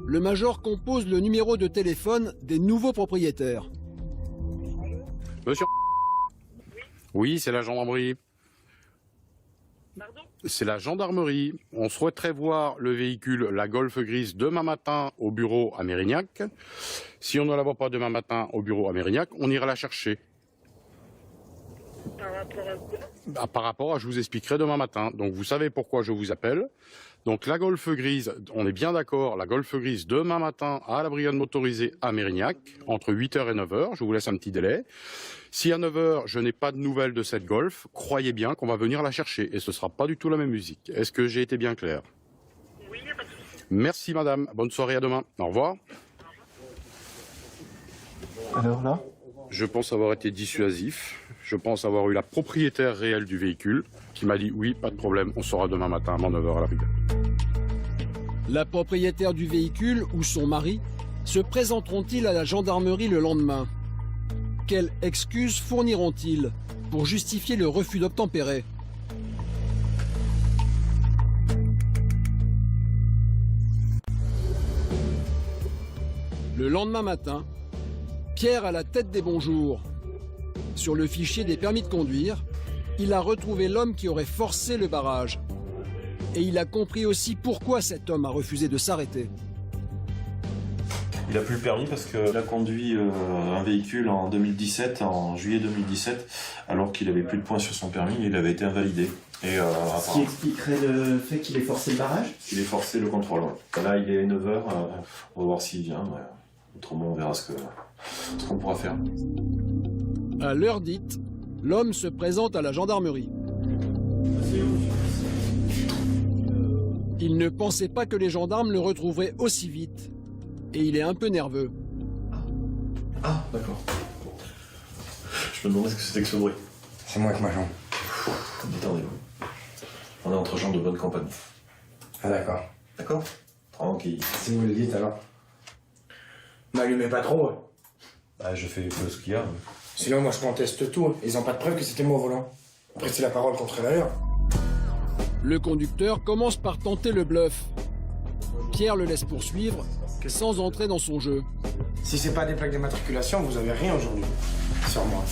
le major compose le numéro de téléphone des nouveaux propriétaires. Monsieur? Oui, c'est la gendarmerie. Pardon? C'est la gendarmerie. On souhaiterait voir le véhicule, la Golf grise, demain matin au bureau à Mérignac. Si on ne la voit pas demain matin au bureau à Mérignac, on ira la chercher. Par rapport à quoi? Par rapport à, je vous expliquerai demain matin. Donc vous savez pourquoi je vous appelle. Donc la Golf grise, on est bien d'accord, la Golf grise demain matin à la brigade motorisée à Mérignac, entre 8h et 9h, je vous laisse un petit délai. Si à 9h je n'ai pas de nouvelles de cette Golf, croyez bien qu'on va venir la chercher et ce sera pas du tout la même musique. Est-ce que j'ai été bien clair? Oui, il n'y a pas de souci. Merci madame, bonne soirée, à demain. Au revoir. Alors là? Je pense avoir été dissuasif. Je pense avoir eu la propriétaire réelle du véhicule qui m'a dit oui, pas de problème, on sera demain matin à 9h à la brigade. La propriétaire du véhicule ou son mari se présenteront-ils à la gendarmerie le lendemain? Quelles excuses fourniront-ils pour justifier le refus d'obtempérer? Le lendemain matin, Pierre a la tête des bons jours. Sur le fichier des permis de conduire, il a retrouvé l'homme qui aurait forcé le barrage. Et il a compris aussi pourquoi cet homme a refusé de s'arrêter. Il a plus le permis parce qu'il a conduit un véhicule en 2017, en juillet 2017, alors qu'il avait plus de points sur son permis et il avait été invalidé. Et, ce qui expliquerait le fait qu'il ait forcé le barrage? Il ait forcé le contrôle, ouais. Là, il est 9h, on va voir s'il vient. Ouais. Autrement, on verra ce qu'on pourra faire. À l'heure dite, l'homme se présente à la gendarmerie. Il ne pensait pas que les gendarmes le retrouveraient aussi vite. Et il est un peu nerveux. Ah, d'accord. Je me demandais ce que c'était que ce bruit. C'est moi avec ma jambe. Détendez-vous. On est entre gens de bonne compagnie. Ah d'accord. D'accord? Tranquille. Si vous le dites alors. N'allumez pas trop. Bah, je fais ce qu'il y a. Sinon, moi je conteste tout. Ils ont pas de preuve que c'était moi au volant. Après, c'est la parole contre la leur. Le conducteur commence par tenter le bluff. Pierre le laisse poursuivre, sans entrer dans son jeu. Si c'est pas des plaques d'immatriculation, vous avez rien aujourd'hui. Sur moi.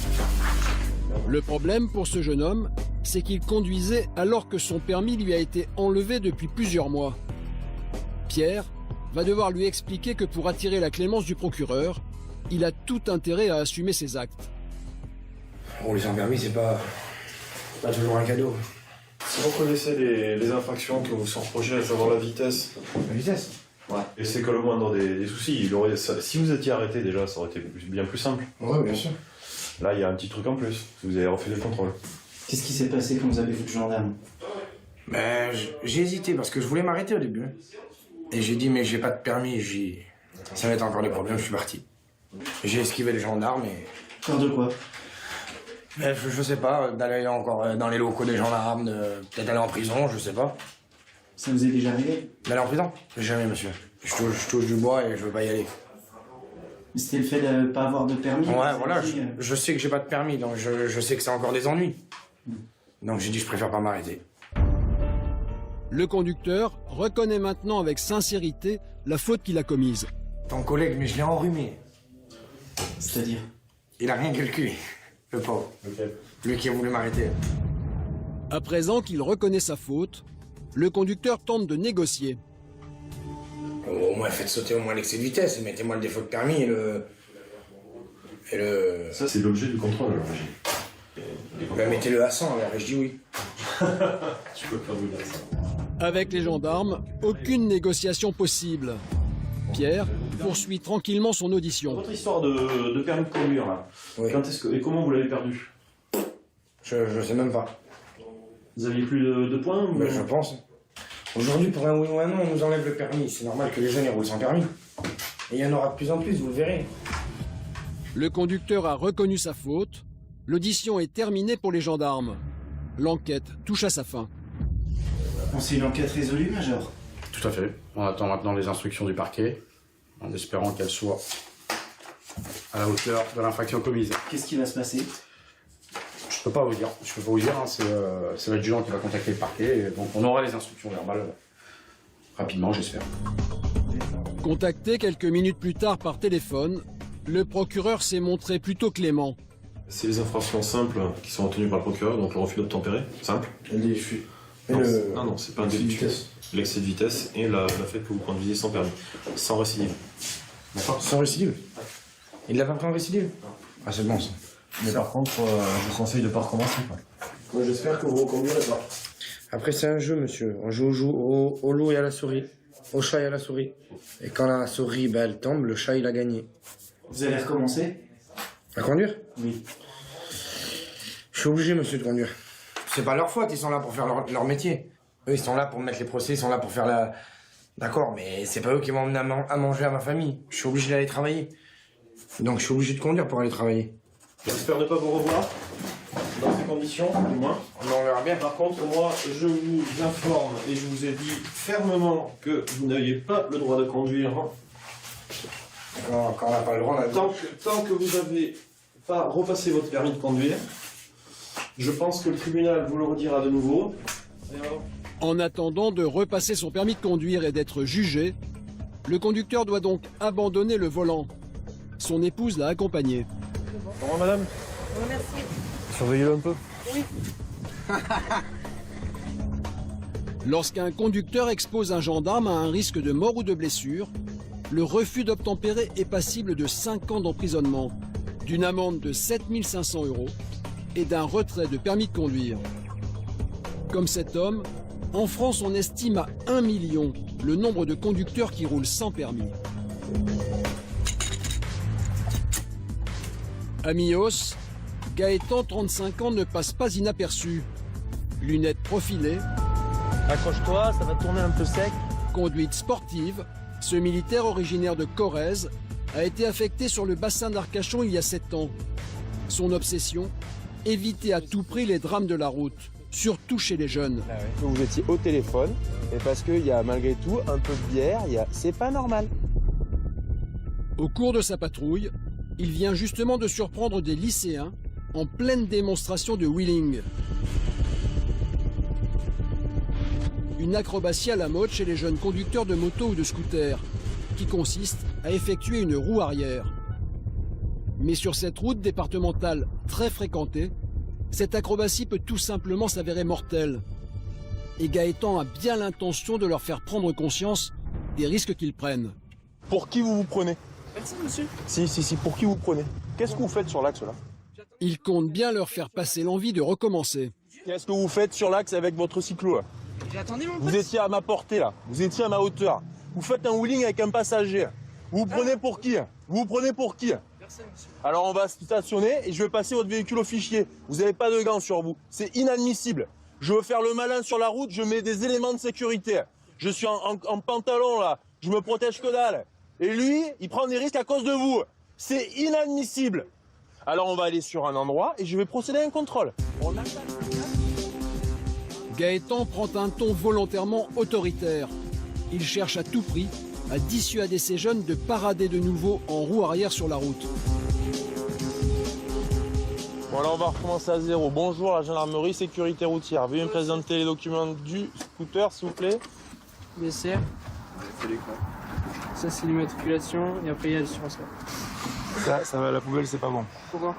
Le problème pour ce jeune homme, c'est qu'il conduisait alors que son permis lui a été enlevé depuis plusieurs mois. Pierre va devoir lui expliquer que pour attirer la clémence du procureur, il a tout intérêt à assumer ses actes. Rouler sans permis, c'est pas toujours un cadeau. Si vous connaissez les infractions que vous sont reprochées, à savoir la vitesse. La vitesse? Ouais. Et c'est que le moindre des soucis. Si vous étiez arrêté déjà, ça aurait été bien plus simple. Ouais, bien sûr. Là, il y a un petit truc en plus. Vous avez refusé le contrôle. Qu'est-ce qui s'est passé quand vous avez vu le gendarme? Ben, j'ai hésité parce que je voulais m'arrêter au début. Et j'ai dit, mais j'ai pas de permis. Ça va être encore des problèmes, je suis parti. J'ai esquivé les gendarmes et... Peur de quoi? Ben, je sais pas, d'aller encore dans les locaux des gendarmes, peut-être aller en prison, je sais pas. Ça vous est déjà arrivé? D'aller en prison? Jamais, monsieur. Je touche du bois et je veux pas y aller. C'était le fait de pas avoir de permis? Ouais, voilà, je sais que j'ai pas de permis, donc je sais que c'est encore des ennuis. Donc j'ai dit, je préfère pas m'arrêter. Le conducteur reconnaît maintenant avec sincérité la faute qu'il a commise. Ton collègue, mais je l'ai enrhumé. C'est-à-dire? Il a rien calculé, le pauvre. Okay. Lui qui a voulu m'arrêter. À présent qu'il reconnaît sa faute, le conducteur tente de négocier. Au moins, faites sauter au moins l'excès de vitesse et mettez-moi le défaut de permis et le... Ça, c'est l'objet du contrôle, alors, Ben, mettez-le à 100, alors, je dis oui. Tu peux pas vous dire ça. Avec les gendarmes, aucune négociation possible. Pierre poursuit tranquillement son audition. Votre histoire de permis de conduire, là. Oui. Et comment vous l'avez perdu? Je sais même pas. Vous aviez plus de points ou... Ben, je pense. Aujourd'hui, pour un oui ou un non, on nous enlève le permis. C'est normal que les jeunes ils roulent sans permis. Et il y en aura de plus en plus, vous le verrez. Le conducteur a reconnu sa faute. L'audition est terminée pour les gendarmes. L'enquête touche à sa fin. C'est une enquête résolue, Major? Tout à fait. On attend maintenant les instructions du parquet, en espérant qu'elles soient à la hauteur de l'infraction commise. Qu'est-ce qui va se passer? Je peux pas vous dire. Je peux pas vous dire. Hein. C'est l'adjudant qui va contacter le parquet. Et donc on aura les instructions verbales rapidement, j'espère. Contacté quelques minutes plus tard par téléphone, le procureur s'est montré plutôt clément. C'est les infractions simples qui sont retenues par le procureur, donc le refus d'obtempérer, simple. Non, c'est pas un délit. L'excès de vitesse et le fait que vous conduisez sans permis, sans récidive. D'accord? Sans récidive? Il l'a pas pris en récidive? Ah, c'est bon ça. Mais par contre, je vous conseille de pas recommencer. Moi, j'espère que vous reconduirez pas. Après, c'est un jeu, monsieur. On joue au loup et à la souris. Au chat et à la souris. Et quand la souris, ben, elle tombe, le chat, il a gagné. Vous allez recommencer? À conduire? Oui. Je suis obligé, monsieur, de conduire. C'est pas leur faute, ils sont là pour faire leur métier. Eux, ils sont là pour mettre les procès, ils sont là pour faire la... D'accord, mais c'est pas eux qui vont emmener à manger à ma famille. Je suis obligé d'aller travailler. Donc je suis obligé de conduire pour aller travailler. J'espère ne pas vous revoir dans ces conditions, du moins. On verra bien. Par contre, moi, je vous informe et je vous ai dit fermement que vous n'aviez pas le droit de conduire. Quand on n'a pas le droit, on a le droit. Tant que vous n'avez pas repassé votre permis de conduire, je pense que le tribunal vous le redira de nouveau. En attendant de repasser son permis de conduire et d'être jugé, Le conducteur doit donc abandonner le volant. Son épouse l'a accompagné. Au revoir, madame. Merci. Surveillez-le un peu. Oui. Lorsqu'un conducteur expose un gendarme à un risque de mort ou de blessure, le refus d'obtempérer est passible de 5 ans d'emprisonnement, d'une amende de 7 500 € et d'un retrait de permis de conduire. Comme cet homme, en France, on estime à 1 million le nombre de conducteurs qui roulent sans permis. À Mios, Gaëtan, 35 ans, ne passe pas inaperçu. Lunettes profilées. Accroche-toi, ça va tourner un peu sec. Conduite sportive. Ce militaire originaire de Corrèze a été affecté sur le bassin d'Arcachon il y a 7 ans. Son obsession, éviter à tout prix les drames de la route, surtout chez les jeunes. Vous étiez au téléphone, et parce qu'il y a malgré tout un peu de bière, c'est pas normal. Au cours de sa patrouille, il vient justement de surprendre des lycéens en pleine démonstration de wheeling. Une acrobatie à la mode chez les jeunes conducteurs de moto ou de scooter, qui consiste à effectuer une roue arrière. Mais sur cette route départementale très fréquentée, cette acrobatie peut tout simplement s'avérer mortelle. Et Gaëtan a bien l'intention de leur faire prendre conscience des risques qu'ils prennent. Pour qui vous vous prenez? Merci, monsieur. Si, pour qui vous prenez? Qu'est-ce que vous faites sur l'axe là? Il compte bien leur faire passer l'envie de recommencer. Qu'est-ce que vous faites sur l'axe avec votre cyclo là? J'attendais mon Vous étiez à ma portée là, vous étiez à ma hauteur. Vous faites un wheeling avec un passager. Vous vous prenez pour qui? Vous vous prenez pour qui? Personne, monsieur. Alors on va stationner et je vais passer votre véhicule au fichier. Vous n'avez pas de gants sur vous. C'est inadmissible. Je veux faire le malin sur la route, je mets des éléments de sécurité. Je suis en pantalon là, je me protège que dalle. Et lui, il prend des risques à cause de vous. C'est inadmissible. Alors on va aller sur un endroit et je vais procéder à un contrôle. Gaëtan prend un ton volontairement autoritaire. Il cherche à tout prix à dissuader ces jeunes de parader de nouveau en roue arrière sur la route. Bon là on va recommencer à zéro. Bonjour la gendarmerie sécurité routière. Veuillez me présenter les documents du scooter s'il vous plaît. BCR. Ça c'est l'immatriculation et après il y a l'assurance. Ça va à la poubelle, c'est pas bon. Pourquoi?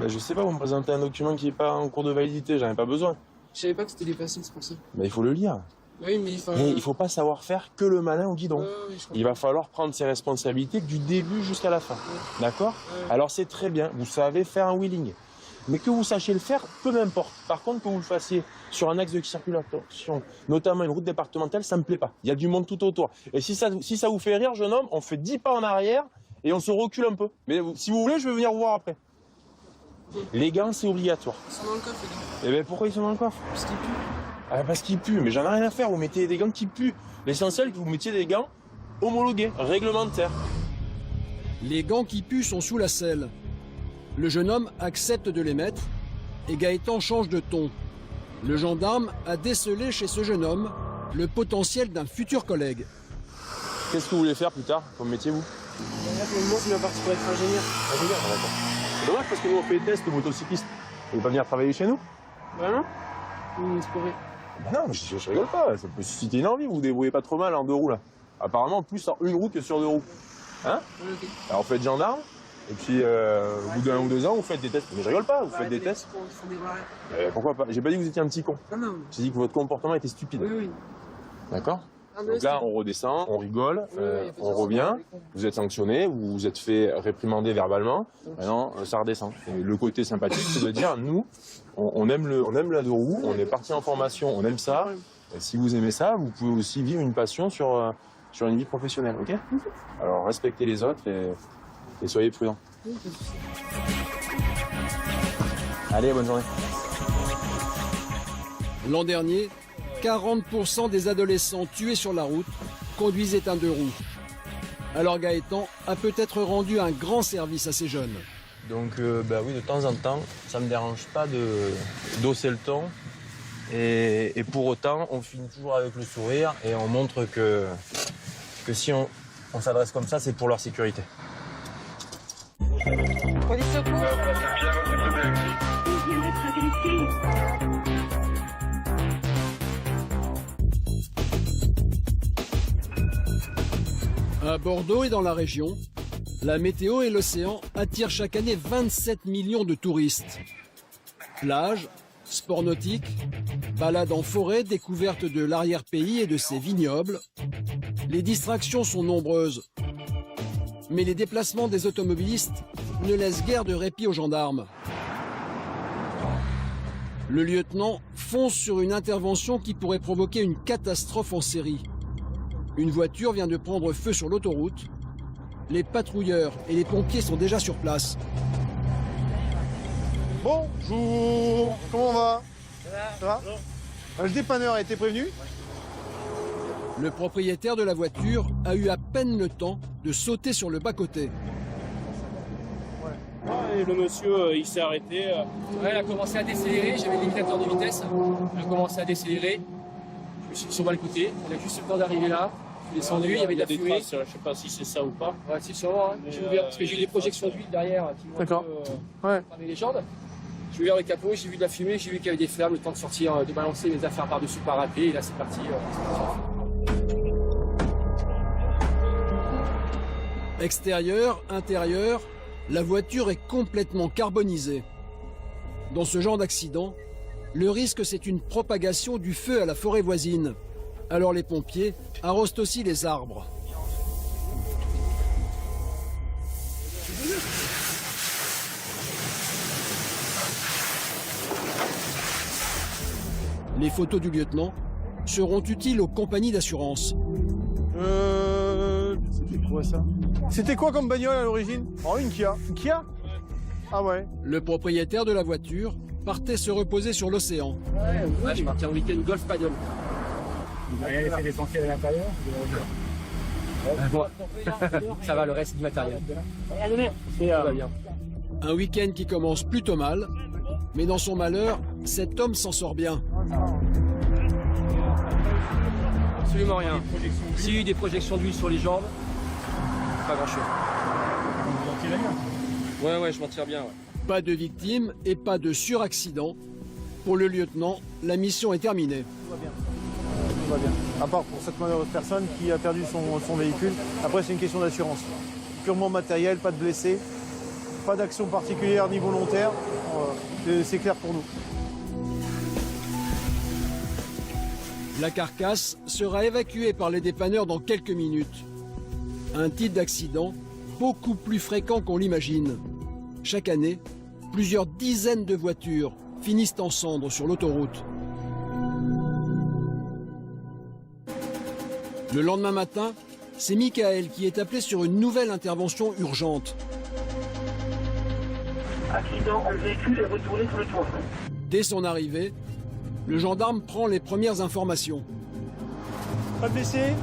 Je sais pas, vous me présentez un document qui est pas en cours de validité, j'en ai pas besoin. Je savais pas que c'était dépassé, c'est pour ça. Il faut le lire. Oui, mais il faut pas savoir faire que le malin au guidon. Il va falloir prendre ses responsabilités du début jusqu'à la fin. D'accord? Alors c'est très bien, vous savez faire un wheeling. Mais que vous sachiez le faire, peu m'importe. Par contre, que vous le fassiez sur un axe de circulation, notamment une route départementale, ça me plaît pas. Il y a du monde tout autour. Et si ça vous fait rire, jeune homme, on fait 10 pas en arrière et on se recule un peu. Mais si vous voulez, je vais venir vous voir après. Les gants, c'est obligatoire. Ils sont dans le coffre, les gants. Eh bien, pourquoi ils sont dans le coffre? Parce qu'ils puent. Ah, parce qu'ils puent, mais j'en ai rien à faire, vous mettez des gants qui puent. L'essentiel, c'est que vous mettiez des gants homologués, réglementaires. Les gants qui puent sont sous la selle. Le jeune homme accepte de les mettre et Gaëtan change de ton. Le gendarme a décelé chez ce jeune homme le potentiel d'un futur collègue. Qu'est-ce que vous voulez faire plus tard comme métier, vous? Moi, c'est ma partie pour être ingénieur. Ingénieur, d'accord. C'est dommage parce que nous, on fait des tests de motocyclistes. Vous voulez pas venir travailler chez nous? Vraiment? Ou explorer? Non, mais je rigole pas, ça peut susciter une envie, vous vous débrouillez pas trop mal en 2 roues là. Apparemment, plus sur une roue que sur 2 roues. Hein? Okay. Alors, vous faites gendarme, et puis au bout d'1 ou 2 ans, vous faites des tests. Mais je rigole pas, vous faites des tests. Pourquoi pas? J'ai pas dit que vous étiez un petit con. Non. J'ai dit que votre comportement était stupide. Oui. D'accord? Donc là, on redescend, on rigole, on revient, vous êtes sanctionné, vous vous êtes fait réprimander verbalement, maintenant ça redescend. Et le côté sympathique, c'est de dire, nous, on aime la 2 roues, on est parti en formation, on aime ça, et si vous aimez ça, vous pouvez aussi vivre une passion sur une vie professionnelle, ok? Alors respectez les autres et soyez prudents. Allez, bonne journée. L'an dernier, 40% des adolescents tués sur la route conduisaient un 2 roues. Alors Gaëtan a peut-être rendu un grand service à ces jeunes. Donc oui, de temps en temps, ça me dérange pas d'hausser le ton. Et pour autant, on finit toujours avec le sourire et on montre que si on s'adresse comme ça, c'est pour leur sécurité. Police secours. À Bordeaux et dans la région, la météo et l'océan attirent chaque année 27 millions de touristes. Plages, sports nautiques, balades en forêt, découverte de l'arrière-pays et de ses vignobles. Les distractions sont nombreuses. Mais les déplacements des automobilistes ne laissent guère de répit aux gendarmes. Le lieutenant fonce sur une intervention qui pourrait provoquer une catastrophe en série. Une voiture vient de prendre feu sur l'autoroute. Les patrouilleurs et les pompiers sont déjà sur place. Bonjour, comment on va? Ça va? Le dépanneur a été prévenu? Le propriétaire de la voiture a eu à peine le temps de sauter sur le bas-côté. Et le monsieur, il s'est arrêté. Il a commencé à décélérer, j'avais le limitateur de vitesse. Il a commencé à décélérer. Je me suis mis sur le côté. On a juste le temps d'arriver là. Je suis descendu, il y avait de la fumée. Traces, je ne sais pas si c'est ça ou pas. Ouais, c'est sûrement. Hein. J'ai ouvert, parce que j'ai eu des projections d'huile derrière qui m'ont parmi les jambes. J'ai ouvert le capot, j'ai vu de la fumée, j'ai vu qu'il y avait des flammes, le temps de sortir, de balancer mes affaires par-dessus parapet. Et là, c'est parti. Extérieur, intérieur, la voiture est complètement carbonisée. Dans ce genre d'accident, le risque c'est une propagation du feu à la forêt voisine. Alors les pompiers arrosent aussi les arbres. Les photos du lieutenant seront utiles aux compagnies d'assurance. C'était quoi ça? C'était quoi comme bagnole à l'origine? Oh, une Kia. Une Kia? Ah ouais. Le propriétaire de la voiture partait se reposer sur l'océan. Ouais, je partais en week-end golf paddle. Vous avez fait l'essentiel à l'intérieur? Ça va, le reste du matériel. Tout va bien. Un week-end qui commence plutôt mal, mais dans son malheur, cet homme s'en sort bien. Absolument rien. S'il y a eu des projections d'huile sur les jambes, pas grand-chose. Ouais, je m'en tire bien. Ouais. Pas de victimes et pas de suraccident. Pour le lieutenant, la mission est terminée. Tout va bien. À part pour cette malheureuse personne qui a perdu son véhicule. Après, c'est une question d'assurance. Purement matériel, pas de blessés, pas d'action particulière ni volontaire. C'est clair pour nous. La carcasse sera évacuée par les dépanneurs dans quelques minutes. Un type d'accident beaucoup plus fréquent qu'on l'imagine. Chaque année, plusieurs dizaines de voitures finissent en cendres sur l'autoroute. Le lendemain matin, c'est Michael qui est appelé sur une nouvelle intervention urgente. Accident, le véhicule est retourné sur le toit. Dès son arrivée, le gendarme prend les premières informations. Pas de blessés?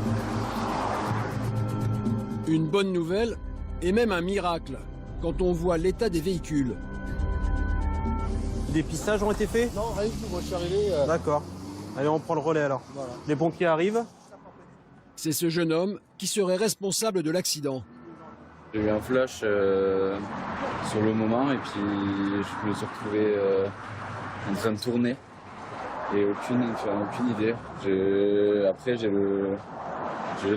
Une bonne nouvelle et même un miracle quand on voit l'état des véhicules. Des pistages ont été faits? Non, rien du tout, moi je suis arrivé. D'accord. Allez, on prend le relais alors. Voilà. Les pompiers arrivent. C'est ce jeune homme qui serait responsable de l'accident. J'ai eu un flash sur le moment et puis je me suis retrouvé en train de tourner et aucune idée. Après j'ai le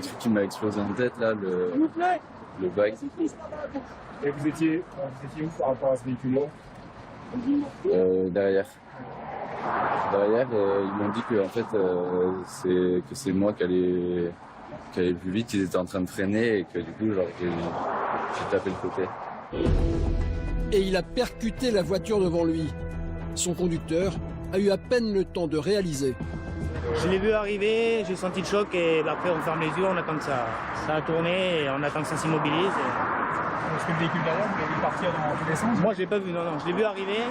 truc qui m'a explosé en tête là, le bag. Et vous étiez où par rapport à ce véhicule-là? Derrière, ils m'ont dit que en fait c'est moi qui allait plus vite, ils étaient en train de freiner et que du coup j'ai tapé le côté. Et il a percuté la voiture devant lui. Son conducteur a eu à peine le temps de réaliser. Je l'ai vu arriver, j'ai senti le choc et après on ferme les yeux, on attend que ça a tourné et on attend que ça s'immobilise. Est-ce que le véhicule derrière, vous l'avez vu partir dans tous les sens? Moi je l'ai pas vu, non. Je l'ai vu arriver,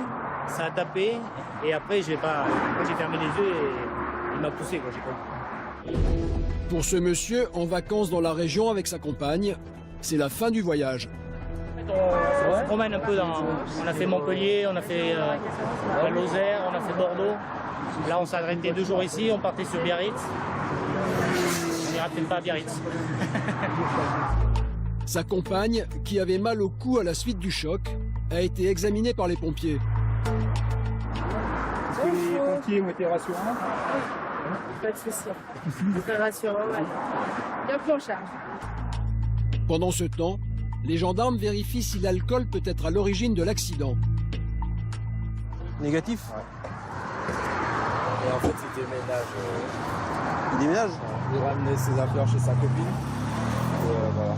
ça a tapé et après j'ai fermé les yeux et il m'a poussé quoi, j'ai pas. Pour ce monsieur en vacances dans la région avec sa compagne, c'est la fin du voyage. On se promène un peu on a fait Montpellier, on a fait la Lozère, on a fait Bordeaux. Là on s'est arrêté 2 jours ici, on partait sur Biarritz. On n'ira peut-être pas à Biarritz. Sa compagne, qui avait mal au cou à la suite du choc, a été examinée par les pompiers. Est-ce que les pompiers ont été rassurants? Pas de soucis. Très rassurant, ouais. Bien pris en charge. Pendant ce temps, les gendarmes vérifient si l'alcool peut être à l'origine de l'accident. Négatif? Et en fait, c'était ménage. Il déménage? Il ramenait ses affaires chez sa copine. Voilà.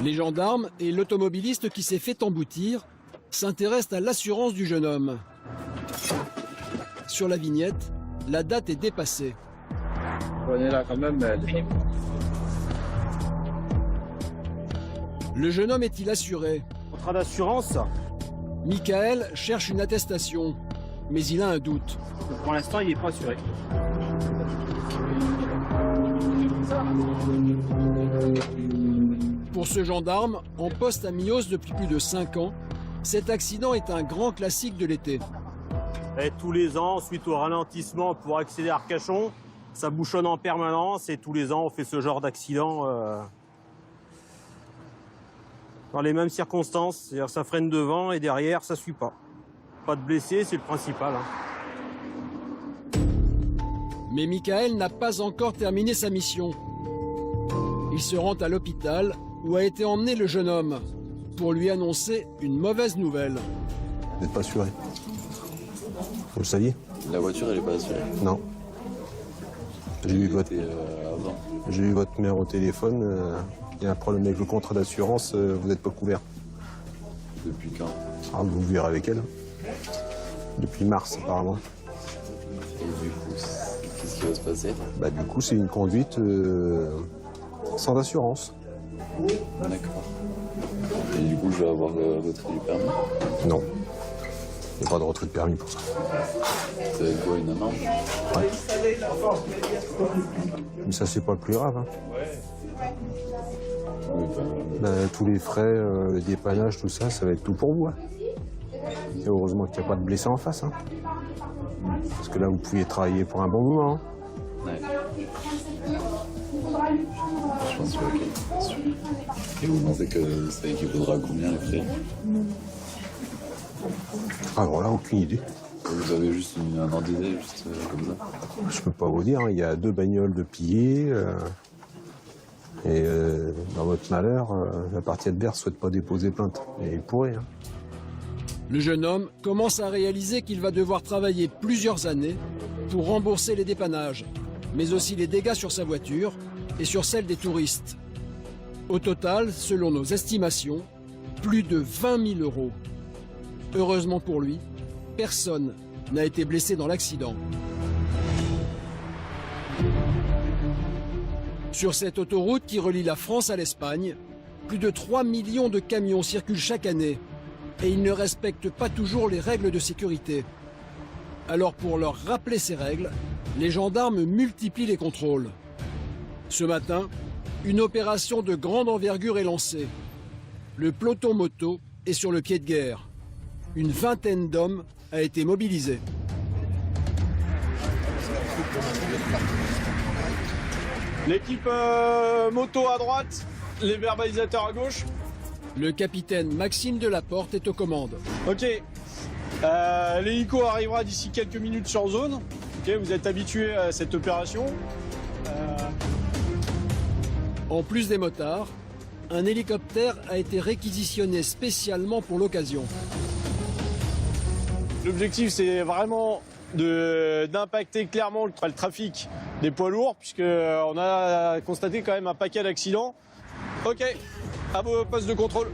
Les gendarmes et l'automobiliste qui s'est fait emboutir s'intéressent à l'assurance du jeune homme. Sur la vignette, la date est dépassée. Prenez là quand même, mais... Le jeune homme est-il assuré? Contrat d'assurance? Michael cherche une attestation, mais il a un doute. Pour l'instant, il n'est pas assuré. Pour ce gendarme, en poste à Mios depuis plus de 5 ans, cet accident est un grand classique de l'été. Et tous les ans, suite au ralentissement pour accéder à Arcachon, ça bouchonne en permanence et tous les ans, on fait ce genre d'accident dans les mêmes circonstances. C'est-à-dire ça freine devant et derrière, ça ne suit pas. Pas de blessés, c'est le principal. Mais Michael n'a pas encore terminé sa mission. Il se rend à l'hôpital où a été emmené le jeune homme pour lui annoncer une mauvaise nouvelle. Vous n'êtes pas assuré. Vous le saviez? La voiture, elle n'est pas assurée. Non. J'ai eu votre mère au téléphone. Il y a un problème avec le contrat d'assurance. Vous n'êtes pas couvert. Depuis quand? Ah, vous verrez avec elle. Depuis mars, apparemment. Et du coup, qu'est-ce qui va se passer? Bah, du coup, c'est une conduite sans assurance. D'accord. Et du coup, je vais avoir le retrait du permis? Non. Il n'y a pas de retrait de permis pour ça. Ça va être quoi, une amende? Ouais. Mais ça, c'est pas le plus grave. Hein. Oui, tous les frais, le dépannage, tout ça, ça va être tout pour vous. Hein. Et heureusement qu'il n'y a pas de blessés en face. Hein. Parce que là, vous pouviez travailler pour un bon moment. Hein. Ouais. Je pense que ok. Et vous pensez que ça équivaudra à combien les frais? Alors là, aucune idée. Vous avez juste un ordre d'idée, juste comme ça? Je peux pas vous dire. Hein. Il y a 2 bagnoles de pillées. Et dans votre malheur, la partie adverse ne souhaite pas déposer plainte. Et il pourrait. Hein. Le jeune homme commence à réaliser qu'il va devoir travailler plusieurs années pour rembourser les dépannages, mais aussi les dégâts sur sa voiture et sur celle des touristes. Au total, selon nos estimations, plus de 20 000 €. Heureusement pour lui, personne n'a été blessé dans l'accident. Sur cette autoroute qui relie la France à l'Espagne, plus de 3 millions de camions circulent chaque année et ils ne respectent pas toujours les règles de sécurité. Alors pour leur rappeler ces règles, les gendarmes multiplient les contrôles. Ce matin, une opération de grande envergure est lancée. Le peloton moto est sur le pied de guerre. Une vingtaine d'hommes a été mobilisée. L'équipe moto à droite, les verbalisateurs à gauche. Le capitaine Maxime Delaporte est aux commandes. Ok. L'hélico arrivera d'ici quelques minutes sur zone. Ok, vous êtes habitués à cette opération. En plus des motards, un hélicoptère a été réquisitionné spécialement pour l'occasion. L'objectif, c'est vraiment d'impacter clairement le trafic des poids lourds, puisqu'on a constaté quand même un paquet d'accidents. Ok, à vos postes de contrôle.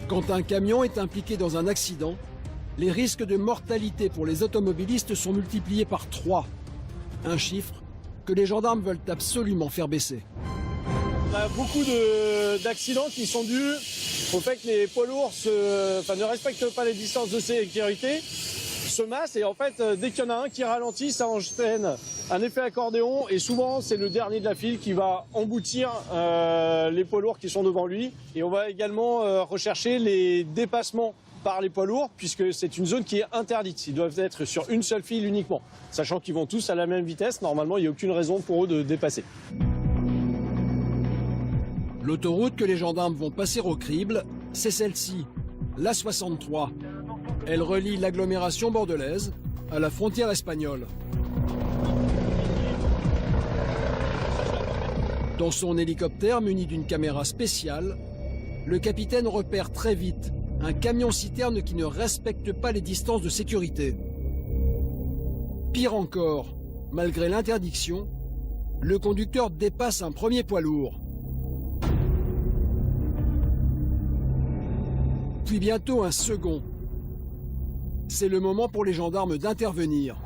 Quand un camion est impliqué dans un accident, les risques de mortalité pour les automobilistes sont multipliés par 3. Un chiffre que les gendarmes veulent absolument faire baisser. On a beaucoup d'accidents qui sont dus au fait que les poids lourds ne respectent pas les distances de sécurité, se massent et en fait, dès qu'il y en a un qui ralentit, ça enchaîne un effet accordéon et souvent c'est le dernier de la file qui va emboutir les poids lourds qui sont devant lui. Et on va également rechercher les dépassements par les poids lourds puisque c'est une zone qui est interdite. Ils doivent être sur une seule file uniquement, sachant qu'ils vont tous à la même vitesse. Normalement, il n'y a aucune raison pour eux de dépasser. L'autoroute que les gendarmes vont passer au crible, c'est celle-ci, l'A63. Elle relie l'agglomération bordelaise à la frontière espagnole. Dans son hélicoptère muni d'une caméra spéciale, le capitaine repère très vite un camion-citerne qui ne respecte pas les distances de sécurité. Pire encore, malgré l'interdiction, le conducteur dépasse un premier poids lourd. Puis bientôt un second. C'est le moment pour les gendarmes d'intervenir.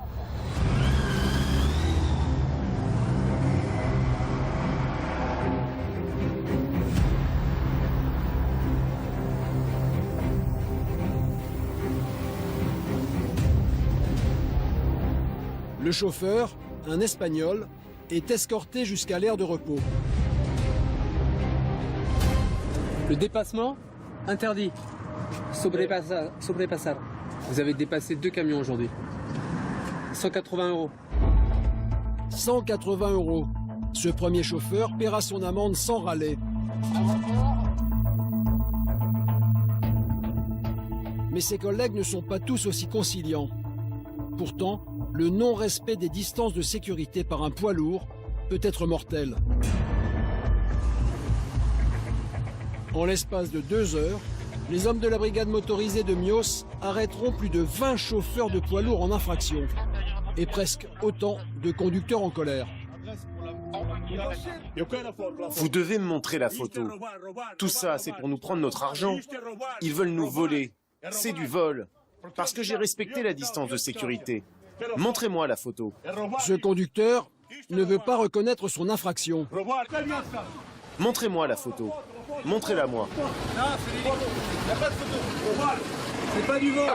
Le chauffeur, un Espagnol, est escorté jusqu'à l'aire de repos. Le dépassement, interdit. Sobrepasar. Vous avez dépassé 2 camions aujourd'hui. 180 €. 180 €. Ce premier chauffeur paiera son amende sans râler. Mais ses collègues ne sont pas tous aussi conciliants. Pourtant, le non-respect des distances de sécurité par un poids lourd peut être mortel. En l'espace de 2 heures, les hommes de la brigade motorisée de Mios arrêteront plus de 20 chauffeurs de poids lourds en infraction et presque autant de conducteurs en colère. Vous devez me montrer la photo. Tout ça, c'est pour nous prendre notre argent. Ils veulent nous voler. C'est du vol. Parce que j'ai respecté la distance de sécurité. Montrez-moi la photo. Ce conducteur ne veut pas reconnaître son infraction. Montrez-moi la photo. Montrez-la moi. Non, c'est ridicule. Il n'y a pas de photo. C'est pas du vol.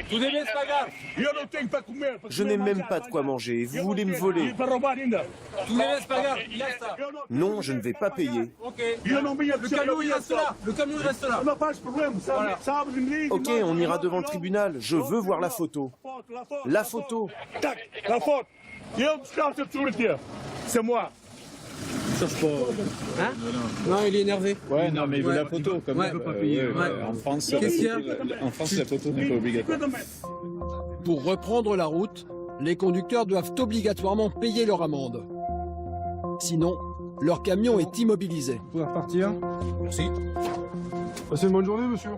Vous n'aimez pas grave. Je n'ai même pas de quoi manger. Vous voulez me voler? Vous n'aimez pas grave. Non, je ne vais pas payer. Ok. Le camion, il reste là. Le camion, il reste là. Voilà. Ok, on ira devant le tribunal. Je veux voir la photo. La photo. La faute. C'est moi. Hein? Non, il est énervé. Ouais, non, mais il veut la photo quand même. Ouais. Peut pas payer. En France, Qu'est-ce qu'il y a la photo n'est pas obligatoire. Pour reprendre la route, les conducteurs doivent obligatoirement payer leur amende. Sinon, leur camion est immobilisé. Vous pouvez repartir. Merci. Passez une bonne journée, monsieur.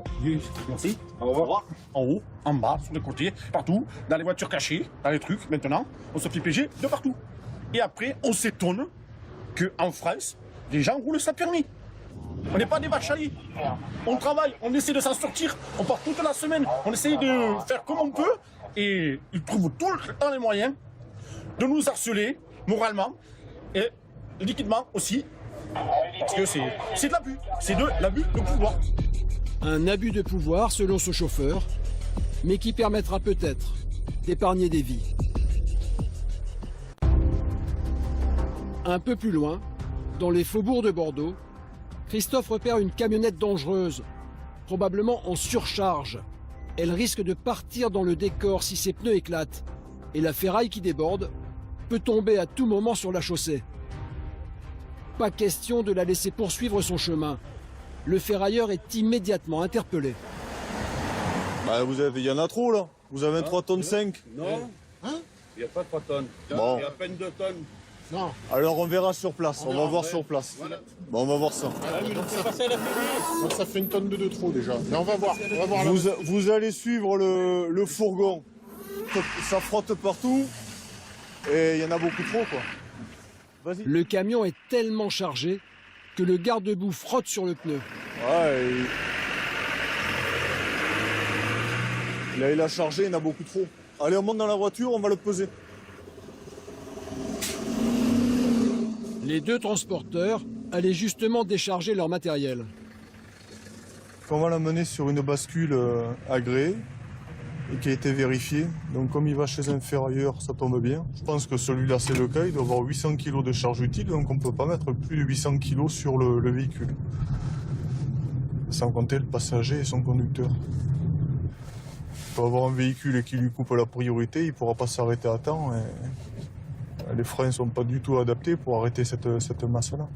Merci. Au revoir. En haut, en bas, sur les côtés, partout, dans les voitures cachées, dans les trucs. Maintenant, on se fait piéger de partout. Et après, on s'étonne qu'en France, les gens roulent sans permis. On n'est pas des vaches à lit. On travaille, on essaie de s'en sortir, on part toute la semaine, on essaie de faire comme on peut, et ils trouvent tout le temps les moyens de nous harceler moralement et liquidement aussi, parce que c'est de l'abus, c'est de l'abus de pouvoir. Un abus de pouvoir selon ce chauffeur, mais qui permettra peut-être d'épargner des vies. Un peu plus loin, dans les faubourgs de Bordeaux, Christophe repère une camionnette dangereuse, probablement en surcharge. Elle risque de partir dans le décor si ses pneus éclatent, et la ferraille qui déborde peut tomber à tout moment sur la chaussée. Pas question de la laisser poursuivre son chemin. Le ferrailleur est immédiatement interpellé. Bah il y en a trop là. Vous avez 3 tonnes 5. Non. Hein? Il n'y a pas 3 tonnes. Bon. Il y a à peine 2 tonnes. Non. Alors on verra sur place, on va voir sur place. Voilà. Bon, on va voir ça. Donc ça fait une tonne de trop déjà. Mais on va voir. Vous allez suivre le fourgon. Ça frotte partout et il y en a beaucoup trop quoi. Vas-y. Le camion est tellement chargé que le garde-boue frotte sur le pneu. Ouais, Là il a chargé, il y en a beaucoup trop. Allez, on monte dans la voiture, on va le peser. Les deux transporteurs allaient justement décharger leur matériel. On va l'amener sur une bascule agréée et qui a été vérifiée. Donc comme il va chez un ferrailleur, ça tombe bien. Je pense que celui-là c'est le cas, il doit avoir 800 kg de charge utile, donc on ne peut pas mettre plus de 800 kg sur le véhicule. Sans compter le passager et son conducteur. Il peut avoir un véhicule qui lui coupe la priorité, il ne pourra pas s'arrêter à temps. Et les freins ne sont pas du tout adaptés pour arrêter cette masse-là.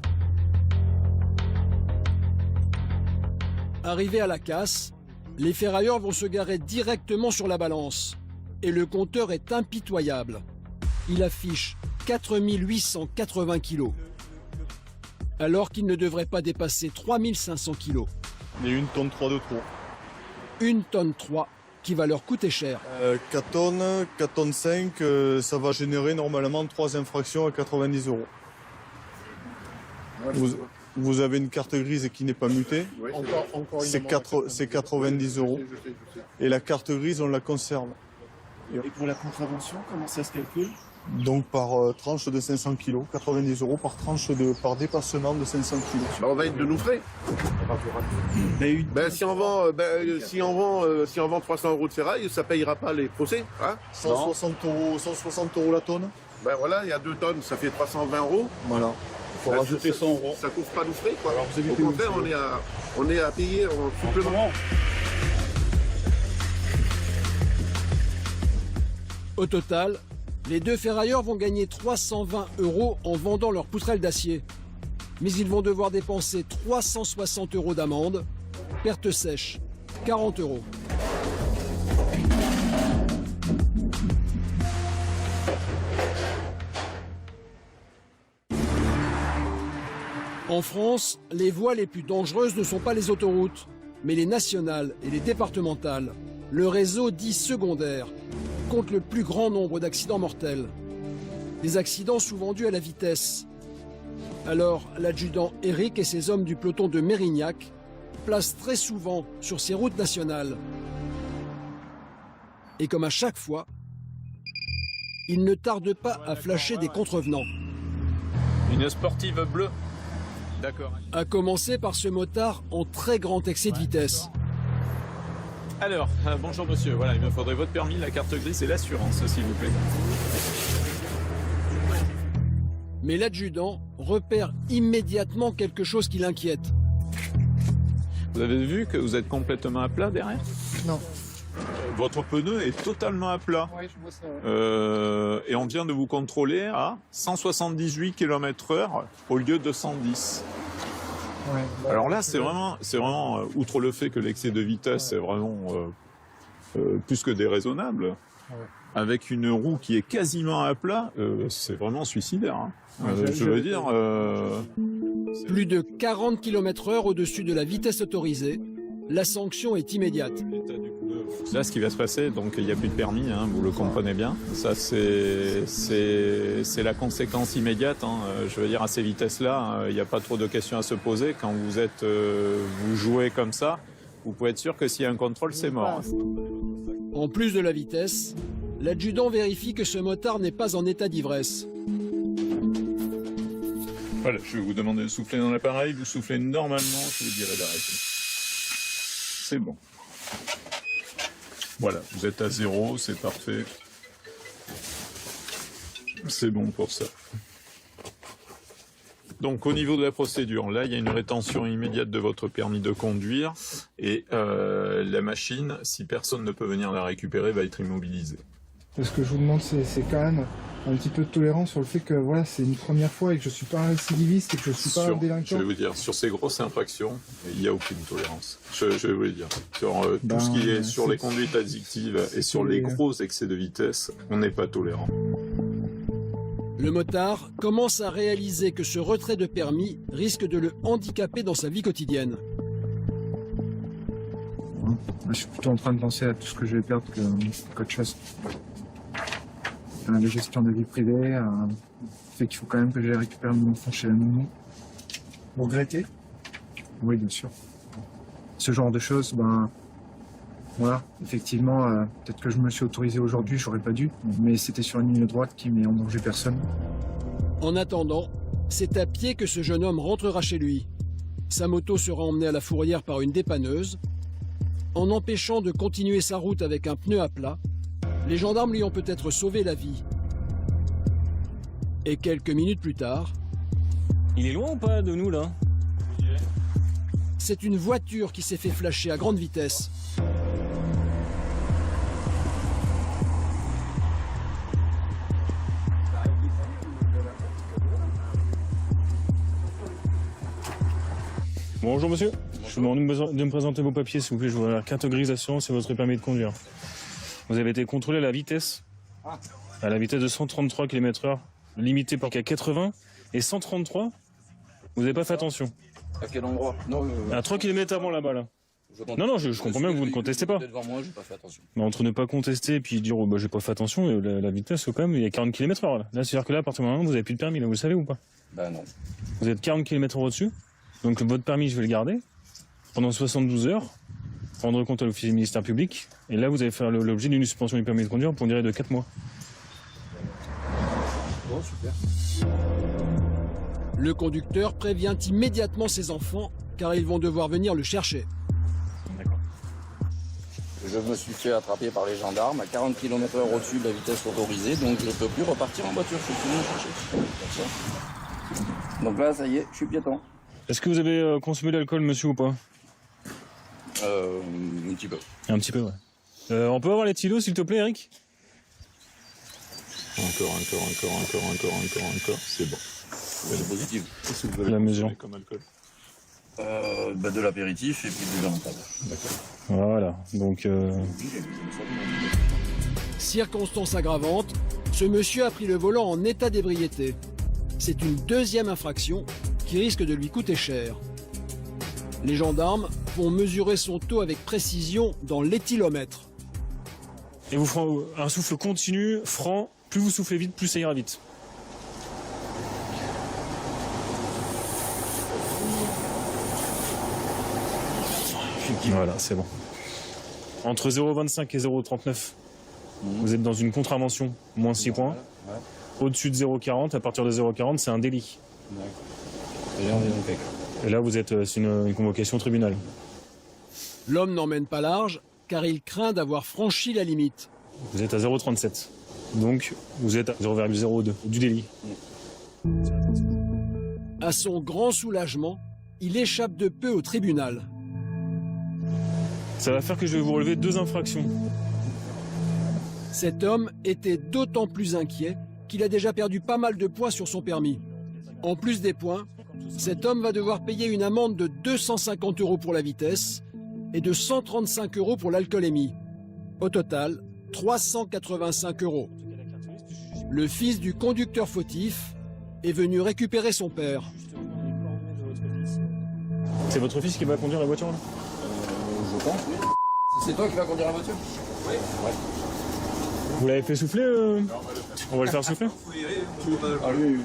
Arrivés à la casse, les ferrailleurs vont se garer directement sur la balance. Et le compteur est impitoyable. Il affiche 4880 kilos. alors qu'il ne devrait pas dépasser 3500 kilos. Et 1 tonne 3 de trop. 1 tonne 3 qui va leur coûter cher. 4 tonnes 5, ça va générer normalement 3 infractions à 90 €. Vous avez une carte grise qui n'est pas mutée, c'est 90 €. Et la carte grise, on la conserve. Et pour la contravention, comment ça se calcule? Donc par tranche de 500 kg, 90 € par dépassement de 500 kg. On va être de nous frais. Si on vend 300 € de ferraille, ça payera pas les procès. Hein 160 € la tonne. Ben voilà, il y a 2 tonnes, ça fait 320 €. Voilà. Il faut rajouter 100 €. Ça couvre pas nos frais, quoi. Au contraire, on est à payer en supplément. Au total, les deux ferrailleurs vont gagner 320 € en vendant leurs poutrelles d'acier. Mais ils vont devoir dépenser 360 € d'amende, perte sèche, 40 €. En France, les voies les plus dangereuses ne sont pas les autoroutes, mais les nationales et les départementales. Le réseau dit secondaire compte le plus grand nombre d'accidents mortels. Des accidents souvent dus à la vitesse. Alors, l'adjudant Eric et ses hommes du peloton de Mérignac placent très souvent sur ces routes nationales. Et comme à chaque fois, ils ne tardent pas à flasher des contrevenants. Une sportive bleue. D'accord. À commencer par ce motard en très grand excès de vitesse. Alors, bonjour monsieur, voilà, il me faudrait votre permis, la carte grise et l'assurance, s'il vous plaît. Mais l'adjudant repère immédiatement quelque chose qui l'inquiète. Vous avez vu que vous êtes complètement à plat derrière? Non. Votre pneu est totalement à plat. Oui, je vois ça. Et on vient de vous contrôler à 178 km/h au lieu de 110. Ouais, alors là, c'est vraiment, outre le fait que l'excès de vitesse est vraiment plus que déraisonnable, avec une roue qui est quasiment à plat, c'est vraiment suicidaire. Hein. Je veux dire... Plus de 40 km/h au-dessus de la vitesse autorisée, la sanction est immédiate. Là, ce qui va se passer, donc il n'y a plus de permis, hein, vous le comprenez bien. Ça, c'est la conséquence immédiate. Hein. Je veux dire, à ces vitesses-là, il n'y a pas trop de questions à se poser. Quand vous jouez comme ça, vous pouvez être sûr que s'il y a un contrôle, c'est mort. En plus de la vitesse, l'adjudant vérifie que ce motard n'est pas en état d'ivresse. Voilà, je vais vous demander de souffler dans l'appareil. Vous soufflez normalement, je vous dirai d'arrêter. C'est bon. Voilà, vous êtes à 0, c'est parfait. C'est bon pour ça. Donc au niveau de la procédure, là il y a une rétention immédiate de votre permis de conduire et la machine, si personne ne peut venir la récupérer, va être immobilisée. Ce que je vous demande, c'est quand même un petit peu de tolérance sur le fait que voilà, c'est une première fois et que je suis pas un récidiviste et que je suis pas un délinquant. Je vais vous dire, sur ces grosses infractions, il n'y a aucune tolérance. Je vais vous le dire. Sur tout ce qui est sur les conduites addictives et sur les gros excès de vitesse, on n'est pas tolérant. Le motard commence à réaliser que ce retrait de permis risque de le handicaper dans sa vie quotidienne. Je suis plutôt en train de penser à tout ce que je vais perdre qu'autre chose. La gestion de vie privée, fait qu'il faut quand même que j'aille récupérer mon enfant chez la nounou. Vous regrettez? Oui, bien sûr. Ce genre de choses, voilà, effectivement, peut-être que je me suis autorisé aujourd'hui, j'aurais pas dû, mais c'était sur une ligne droite qui met en danger personne. En attendant, c'est à pied que ce jeune homme rentrera chez lui. Sa moto sera emmenée à la fourrière par une dépanneuse. En empêchant de continuer sa route avec un pneu à plat, les gendarmes lui ont peut-être sauvé la vie. Et quelques minutes plus tard... Il est loin ou pas de nous, là? C'est une voiture qui s'est fait flasher à grande vitesse. Bonjour monsieur, je vous demande de me présenter vos papiers s'il vous plaît, je vois la carte grise d'assurance et votre permis de conduire. Vous avez été contrôlé à la vitesse de 133 km/h, limité par qu'à 80 et 133. Vous n'avez pas fait attention. À quel endroit? Non, À 3 km avant là-bas, là. Non, je comprends bien que vous ne contestez pas. Devant moi, j'ai pas fait attention. Mais entre ne pas contester et puis dire oh, bah, j'ai pas fait attention, la vitesse quand même, il y a 40 km/h là. Là, c'est-à-dire que là, à partir du moment où vous avez plus de permis, là, vous le savez ou pas? Bah non. Vous êtes 40 km au-dessus, donc votre permis, je vais le garder pendant 72 heures, rendre compte à l'officier du ministère public, et là, vous allez faire l'objet d'une suspension du permis de conduire pour une durée de 4 mois. Bon, super. Le conducteur prévient immédiatement ses enfants car ils vont devoir venir le chercher. Je me suis fait attraper par les gendarmes à 40 km/h au-dessus de la vitesse autorisée, donc je ne peux plus repartir en voiture, je suis venu chercher. Donc là, ça y est, je suis piéton. Est-ce que vous avez consommé de l'alcool, monsieur, ou pas? Un petit peu. Un petit peu, ouais. On peut avoir les stylos, s'il te plaît, Eric? Encore, c'est bon. C'est positif. Qu'est-ce que vous avez La mesure. comme alcool? De l'apéritif et puis du vin. D'accord. Voilà, donc... Circonstance aggravante, ce monsieur a pris le volant en état d'ébriété. C'est une deuxième infraction qui risque de lui coûter cher. Les gendarmes vont mesurer son taux avec précision dans l'éthylomètre. Et vous ferez un souffle continu, franc, plus vous soufflez vite, plus ça ira vite. Voilà, c'est bon. Entre 0,25 et 0,39, vous êtes dans une contravention, moins 6 points. Ouais. Au-dessus de 0,40, à partir de 0,40, c'est un délit. Et là, vous êtes, c'est une convocation au tribunal. L'homme n'emmène pas large car il craint d'avoir franchi la limite. Vous êtes à 0,37. Donc, vous êtes à 0,02 du délit. À son grand soulagement, il échappe de peu au tribunal. Ça va faire que je vais vous relever 2 infractions. Cet homme était d'autant plus inquiet qu'il a déjà perdu pas mal de points sur son permis. En plus des points, cet homme va devoir payer une amende de 250 € pour la vitesse et de 135 € pour l'alcoolémie. Au total, 385 €. Le fils du conducteur fautif est venu récupérer son père. C'est votre fils qui va conduire la voiture là? Je pense, oui. C'est toi qui vas conduire la voiture? Oui. Ouais. Vous l'avez fait souffler On va le faire souffler? Ah, oui.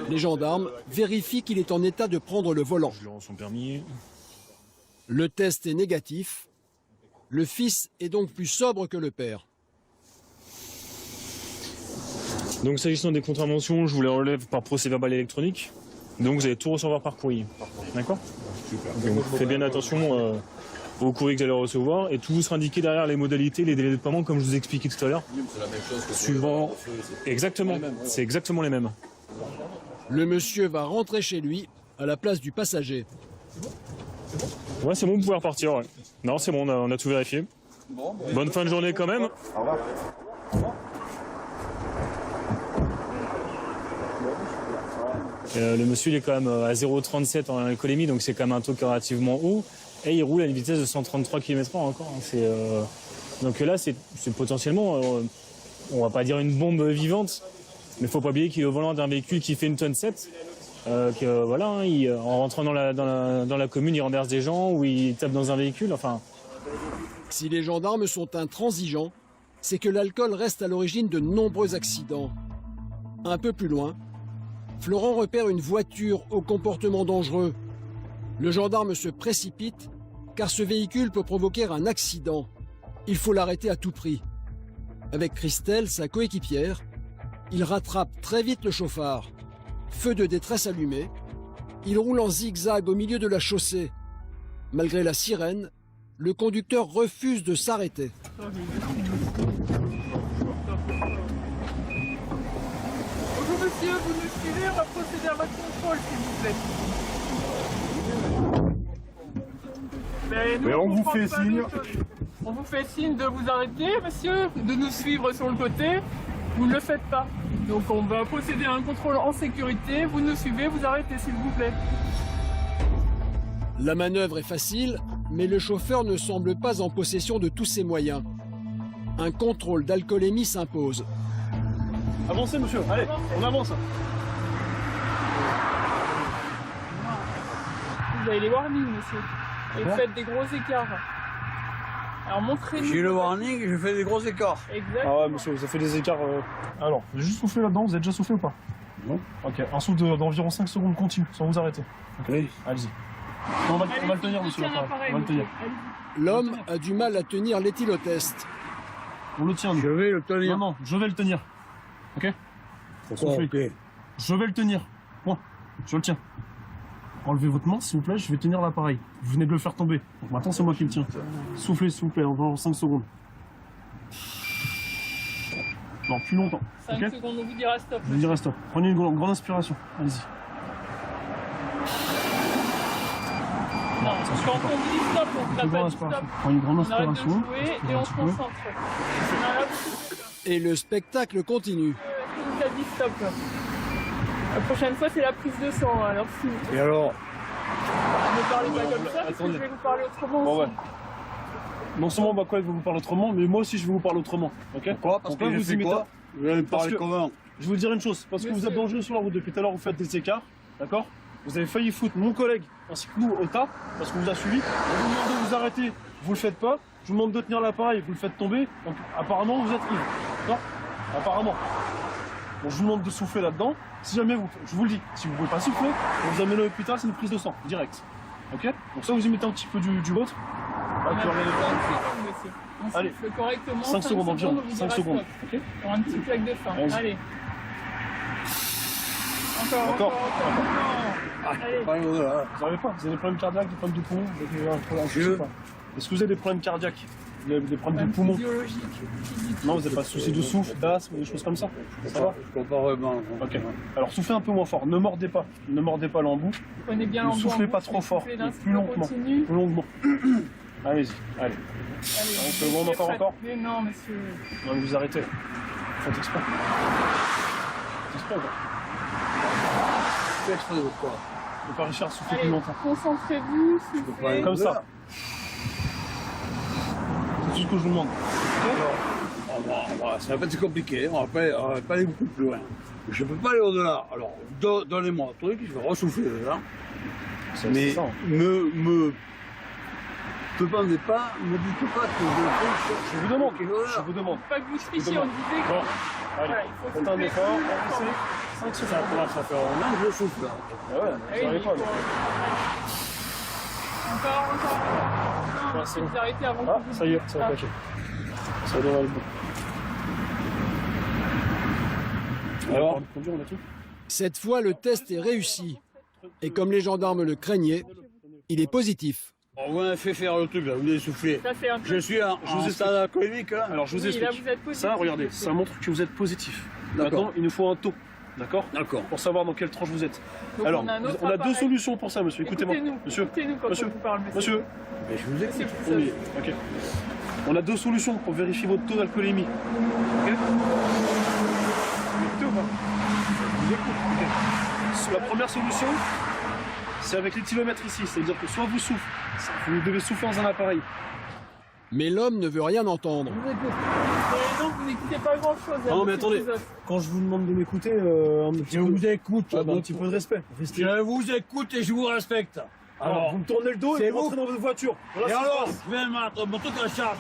Les gendarmes vérifient qu'il est en état de prendre le volant. Je lui rends son permis. Le test est négatif. Le fils est donc plus sobre que le père. Donc s'agissant des contraventions, je vous les relève par procès-verbal électronique. Donc vous allez tout recevoir par courrier. D'accord? Donc faites bien attention au courrier que vous allez recevoir et tout vous sera indiqué derrière les modalités, les délais de paiement comme je vous ai expliqué tout à l'heure. C'est la même chose que suivant. Exactement, c'est exactement les mêmes. Le monsieur va rentrer chez lui à la place du passager. Ouais, c'est bon, vous pouvez repartir. Ouais. Non, c'est bon, on a tout vérifié. Bonne fin de journée quand même. Au revoir. Le monsieur il est quand même à 0,37 en alcoolémie, donc c'est quand même un taux relativement haut. Et il roule à une vitesse de 133 km/h encore. Hein. Donc là, c'est potentiellement, on va pas dire une bombe vivante, mais il faut pas oublier qu'il est au volant d'un véhicule qui fait une tonne 7. Voilà, hein, en rentrant dans la commune, il renverse des gens ou il tape dans un véhicule. Enfin. Si les gendarmes sont intransigeants, c'est que l'alcool reste à l'origine de nombreux accidents. Un peu plus loin, Florent repère une voiture au comportement dangereux. Le gendarme se précipite car ce véhicule peut provoquer un accident. Il faut l'arrêter à tout prix. Avec Christelle, sa coéquipière, il rattrape très vite le chauffard. Feu de détresse allumé, il roule en zigzag au milieu de la chaussée. Malgré la sirène, le conducteur refuse de s'arrêter. Bonjour monsieur, vous nous suivez, on va procéder à votre contrôle s'il vous plaît. Mais on vous fait signe. On vous fait signe de vous arrêter monsieur, de nous suivre sur le côté. Vous ne le faites pas. Donc on va procéder à un contrôle en sécurité. Vous nous suivez, vous arrêtez s'il vous plaît. La manœuvre est facile, mais le chauffeur ne semble pas en possession de tous ses moyens. Un contrôle d'alcoolémie s'impose. Avancez monsieur, allez, on avance. vous avez les warnings, monsieur. Et vous faites des gros écarts. Alors montrez-nous. J'ai le warning et je fais des gros écarts. Exact. Ah ouais, monsieur, vous avez fait des écarts. Alors, vous avez juste soufflé là-dedans, vous avez déjà soufflé ou pas? Non. Ok, un souffle d'environ 5 secondes continu, sans vous arrêter. Oui. Allez-y. On va le tenir, monsieur. On va le tenir. L'homme a du mal à tenir l'éthylotest. On le tient. Je vais le tenir. Non, je vais le tenir. Ok? Pourquoi? Soufflez. Ok. Je vais le tenir. Moi, je le tiens. Enlevez votre main, s'il vous plaît, je vais tenir l'appareil. Vous venez de le faire tomber. Donc maintenant, c'est moi qui le tiens. Soufflez, s'il vous plaît, encore 5 secondes. Non, plus longtemps. 5 ok secondes, on vous dira stop. Je vous dirai stop. Prenez une grande inspiration. Allez-y. Non, quand on dit stop, on ne Une pas grande dit stop. inspiration. Prenez une grande On arrête de inspiration. jouer et on se concentre. Et le spectacle continue. Est-ce que vous avez dit stop? La prochaine fois, c'est la prise de sang. Alors si vous Et alors? ne parlez pas comme ça, parce que je vais vous parler autrement Bon, aussi. ouais. Non seulement bah, quoi, il va vous parler autrement, mais moi aussi je vais vous parler autrement. Ok? Pourquoi? Parce Donc là, que vous j'ai fait imitez- quoi? Je vais me Parce parler que- comment? Je vais vous dire une chose, parce que vous êtes dangereux sur la route depuis tout à l'heure, vous faites des écarts, d'accord? Vous avez failli foutre mon collègue ainsi que nous au tas, parce qu'on vous a suivi. On vous demande de vous arrêter, vous le faites pas. Je vous demande de tenir l'appareil, vous le faites tomber. Donc apparemment vous êtes ivre. D'accord? Apparemment. Bon, je vous demande de souffler là-dedans. Si jamais vous, je vous le dis, si vous pouvez pas souffler, on vous amène à l'hôpital, c'est une prise de sang, direct. Ok? Donc ça vous y mettez un petit peu du vôtre. On a tu vas regarder besoin de le secondes, monsieur. On Allez. souffle correctement. 5 secondes environ, on vous 5 dira secondes. stop. Ok? Pour un petit claque de fin. Allez-y. Allez. Encore. Allez. Pas au-delà. Vous n'avez pas? Vous avez des problèmes cardiaques, des problèmes de poumon? Vous avez un problème, je sais pas. Est-ce que vous avez des problèmes cardiaques? Vous avez des problèmes de poumon? Non, vous n'avez pas de soucis de souffle, d'asthme, des choses comme ça? Ça va? Je comprends vraiment. Ok. Alors soufflez un peu moins fort, ne mordez pas. Ne mordez pas l'embout. Prenez bien Ne l'embout soufflez en pas bouche, trop fort, soufflez d'un et plus souffle longuement. continu. Plus longuement. Allez-y, allez. On peut vous entendre encore? Mais non, monsieur. Non, mais vous arrêtez. Faites exprès. Faites exprès, quoi. Faites exprès de quoi? Ne pas réussir à souffler Allez, plus longtemps. concentrez-vous, soufflez. Comme ça. C'est tout ce que je vous demande. Ça va être compliqué, on va pas aller beaucoup plus loin. Je peux pas aller au-delà. Alors, donnez-moi un truc, je vais ressouffler dedans. Mais me demandez pas, me dites pas que je vous demande. Je vous demande. Pas que vous trichiez, on disait que... Bon, allez, Voilà, il faut faites un souffler effort, plus avancez. longtemps. 5 secondes. ça commence à faire un an, je souffle là. Ah ouais, Ah vous n'arrivez pas. là. Encore. Non, c'est vous arrêtez avant Ah, que vous... ça y est, ça va Ah. cacher. Ça devrait aller bon. Alors, conduire, on a tout. Cette fois, le test est réussi. Et comme les gendarmes le craignaient, il est positif. On vous a fait faire le truc là, vous avez soufflé. Ça, c'est un peu... Je suis en stade alcoolique là. Alors je vous Oui, là, explique. vous êtes positif, Ça, regardez, monsieur. ça montre que vous êtes positif. D'accord. Maintenant, il nous faut un taux. D'accord? D'accord. Pour savoir dans quelle tranche vous êtes. Donc, Alors, on a un autre on a deux appareil. solutions pour ça, monsieur. Écoutez-moi. Monsieur. Écoutez-nous quand Monsieur. on vous parle, monsieur. Monsieur. Mais je vous écoute. C'est Oui, ok. On a deux solutions pour vérifier votre taux d'alcoolémie. Ok? Vous écoutez ou pas? Je vous écoute. Ok. La première solution, c'est avec l'éthylomètre ici. C'est-à-dire que soit vous soufflez, vous devez souffler dans un appareil. Mais l'homme ne veut rien entendre. Je vous écoute. Et donc, vous n'écoutez pas grand-chose. Ah non, mais attendez. Quand je vous demande de m'écouter, Je vous écoute. un petit peu de respect. Restez. Je vous écoute et je vous respecte. Alors, vous me tournez le dos et c'est vous rentrez dans votre voiture. Voilà Et ce qui se alors, passe. je vais mettre mon truc en charge.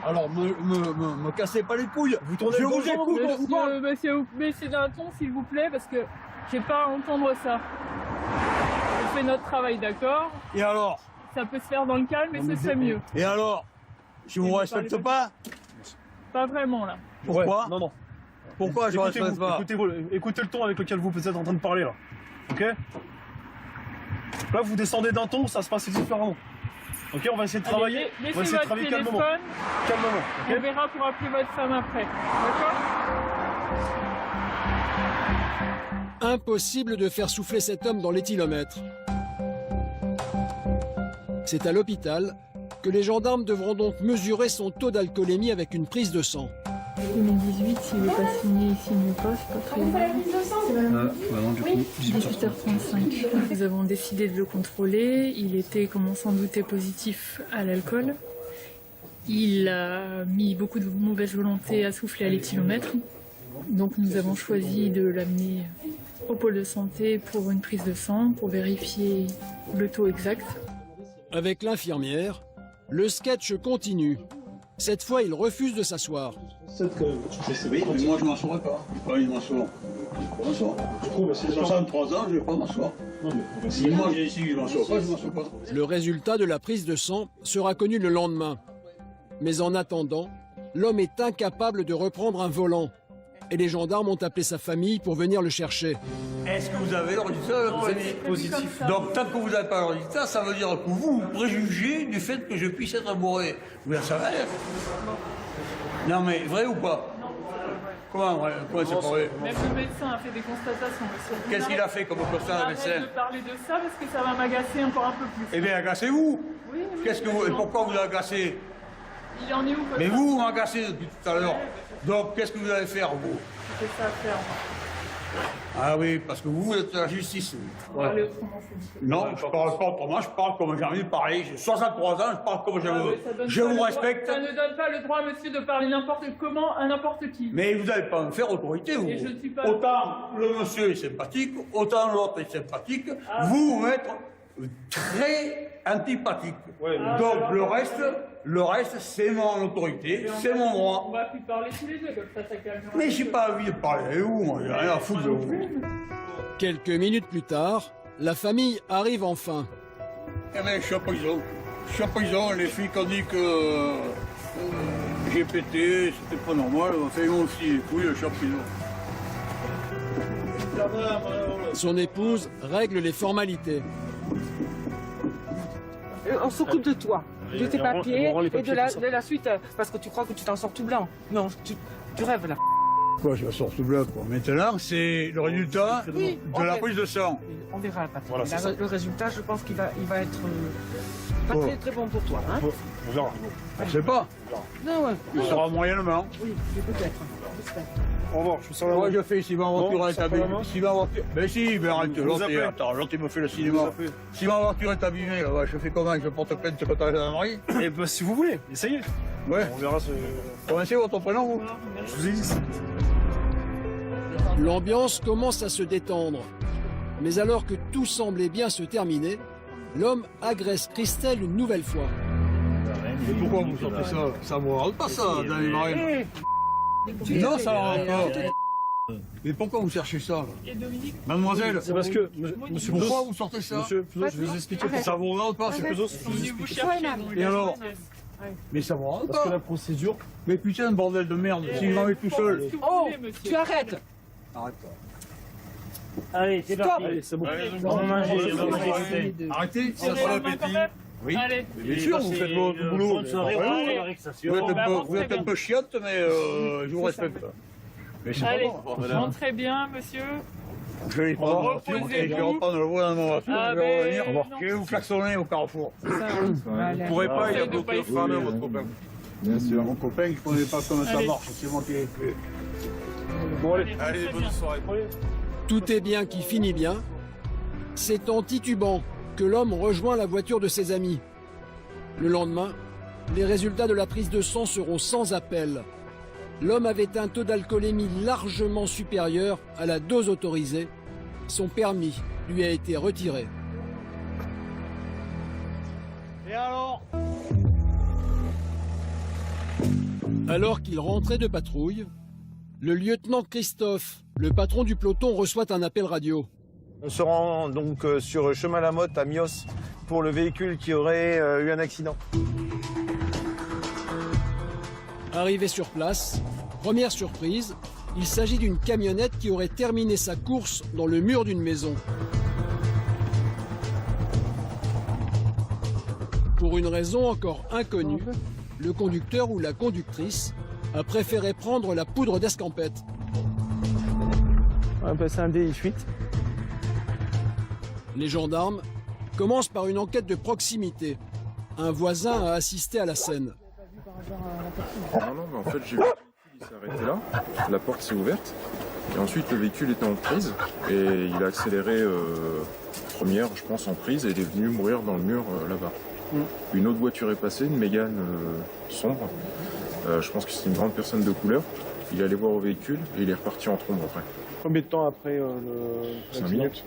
Alors, me cassez pas les couilles. Vous tournez Je le dos, vous écoute. on vous parle. Monsieur, vous baissez d'un ton, s'il vous plaît, parce que j'ai pas à entendre ça. On fait notre travail, d'accord? Et alors? Ça peut se faire dans le calme, mais ce serait mieux. Et alors? Je vous respecte pas? Pas vraiment, là. Pourquoi? Ouais, non, non. Pourquoi je respecte Écoutez-vous, pas? écoutez le ton avec lequel vous êtes en train de parler là. Ok? Là, vous descendez d'un ton, ça se passe différemment. Ok, on va essayer de travailler. Allez, On va laissez essayer de votre travailler téléphone. calmement. Calmement. On Ok? verra pour appeler votre femme après. D'accord? Impossible de faire souffler cet homme dans l'éthylomètre. C'est à l'hôpital que les gendarmes devront donc mesurer son taux d'alcoolémie avec une prise de sang. 2018, s'il n'est pas signé ici nulle part, c'est pas très grave. Du coup, 18h35. Nous avons décidé de le contrôler. Il était, comme on s'en doutait, positif à l'alcool. Il a mis beaucoup de mauvaise volonté à souffler à l'éthylomètre. Donc nous avons choisi de l'amener au pôle de santé pour une prise de sang, pour vérifier le taux exact. Avec l'infirmière, le sketch continue. Cette fois, il refuse de s'asseoir. Oui, mais moi je m'assoirai pas. Pas il m'assoit. Je trouve que c'est 63 ans, je vais pas m'asseoir. Si moi j'ai ici, je m'assois pas, je m'assois pas. Le résultat de la prise de sang sera connu le lendemain. Mais en attendant, l'homme est incapable de reprendre un volant. Et les gendarmes ont appelé sa famille pour venir le chercher. Est-ce que vous avez le résultat positif? Donc tant que vous n'avez pas le résultat, ça veut dire que vous préjugez du fait que je puisse être bourré. Vous le savez? Non mais vrai ou pas? Comment c'est pas vrai? Même le médecin a fait des constatations, monsieur. Qu'est-ce qu'il a fait comme constat, le médecin? Arrête de parler de ça parce que ça va m'agacer encore un peu plus. Eh bien, agacez-vous. Oui, oui. Qu'est-ce que vous... Et pourquoi vous agacez? Il en est où? Mais vous m'agacez depuis tout à l'heure. Donc, qu'est-ce que vous allez faire, vous? C'est ça à faire. Ah oui, parce que vous êtes la justice. On va parler autrement, Non, je parle pas autrement, je parle comme j'ai envie de parler. J'ai 63 ans, je parle comme je veux. Je vous respecte. Ça ne donne pas le droit, monsieur, de parler n'importe comment à n'importe qui. Mais vous n'allez pas me faire autorité, vous. Et je ne suis pas... Autant le monsieur est sympathique, autant l'autre est sympathique. Vous êtes très antipathique. Donc le reste, c'est mon autorité, c'est mon droit. On va plus parler tous les deux, comme ça calmera. Mais j'ai pas envie de parler avec vous, moi, j'ai rien à foutre de vous. Quelques minutes plus tard, la famille arrive enfin. Eh bien, je suis en prison. Je suis en prison, les flics ont dit que j'ai pété, c'était pas normal. Enfin, ils m'ont aussi les couilles, je suis en prison. Son épouse règle les formalités. On s'occupe de toi, de tes papiers et de la suite, parce que tu crois que tu t'en sors tout blanc. Non, tu rêves là. Quoi, je sors tout blanc, quoi. Maintenant, c'est le résultat de la prise de sang. On verra le papier. Voilà, le résultat, je pense qu'il va être pas très très bon pour toi. Hein. On verra. Je sais pas. Non, ouais. Il sera moyennement. Oui, peut-être. J'espère. Au revoir, je sors la voiture. Je fais si ma voiture est abîmée. Si ma voiture. Ben si, ben arrête. L'autre, il me fait le cinéma. Si ma voiture est abîmée, je fais comment? Je porte plainte contre la gendarmerie? Eh ben, si vous voulez, essayez. Ouais. On verra. Comment c'est votre prénom, vous? Je vous ai dit. L'ambiance commence à se détendre. Mais alors que tout semblait bien se terminer, l'homme agresse Christelle une nouvelle fois. Et pourquoi vous sortez ça? Ça vous rentre pas, ça, dans les marines? Non, ça rentre pas. Mais pourquoi vous cherchez ça, là? Mademoiselle? C'est parce que, monsieur pourquoi Puzos, vous sortez ça? Monsieur Puzos, je vais vous expliquer. Ça vous rentre pas, c'est Puzos, je vais vous expliquer. Et alors? Mais ça vous rentre pas? Parce que la procédure... Mais putain, bordel de merde, si je m'en vais tout seul. Oh, tu arrêtes. Arrête pas. Allez, c'est parti. Allez, c'est bon. On va manger. Arrêtez, ça sera l'appétit. Oui, Allez. bien sûr, vous faites votre boulot. Vous êtes un peu chiotte, mais je vous respecte. Mais c'est Allez, pas bon. rentrez bien, monsieur. Je vais prendre ma voiture et je vais reprendre le voie dans ma voiture. Ah, je vais mais revenir. non. Je vais vous klaxonner au carrefour. Vous pourrez pas, il y a de d'autres pas y femmes, votre copain. Bien sûr. Mon copain, je ne connais pas comment ça Allez. marche, c'est moi qui l'ai fait. Bon, allez, Allez, bonne soirée. Tout est bien qui finit bien. C'est en titubant que l'homme rejoint la voiture de ses amis. Le lendemain, les résultats de la prise de sang seront sans appel. L'homme avait un taux d'alcoolémie largement supérieur à la dose autorisée. Son permis lui a été retiré. Et alors? Alors qu'il rentrait de patrouille, le lieutenant Christophe, le patron du peloton, reçoit un appel radio. On se rend donc sur Chemin La Motte à Mios pour le véhicule qui aurait eu un accident. Arrivé sur place, première surprise, il s'agit d'une camionnette qui aurait terminé sa course dans le mur d'une maison. Pour une raison encore inconnue, le conducteur ou la conductrice a préféré prendre la poudre d'escampette. On appelle ça un DI8. Les gendarmes commencent par une enquête de proximité. Un voisin a assisté à la scène. Non, mais en fait, j'ai vu le véhicule, il s'est arrêté là, la porte s'est ouverte, et ensuite le véhicule était en prise, et il a accéléré première, je pense, en prise, et il est venu mourir dans le mur là-bas. Une autre voiture est passée, une Mégane sombre, je pense que c'est une grande personne de couleur, Il est allé voir au véhicule et il est reparti en trombe après. Combien de temps après 5 minutes.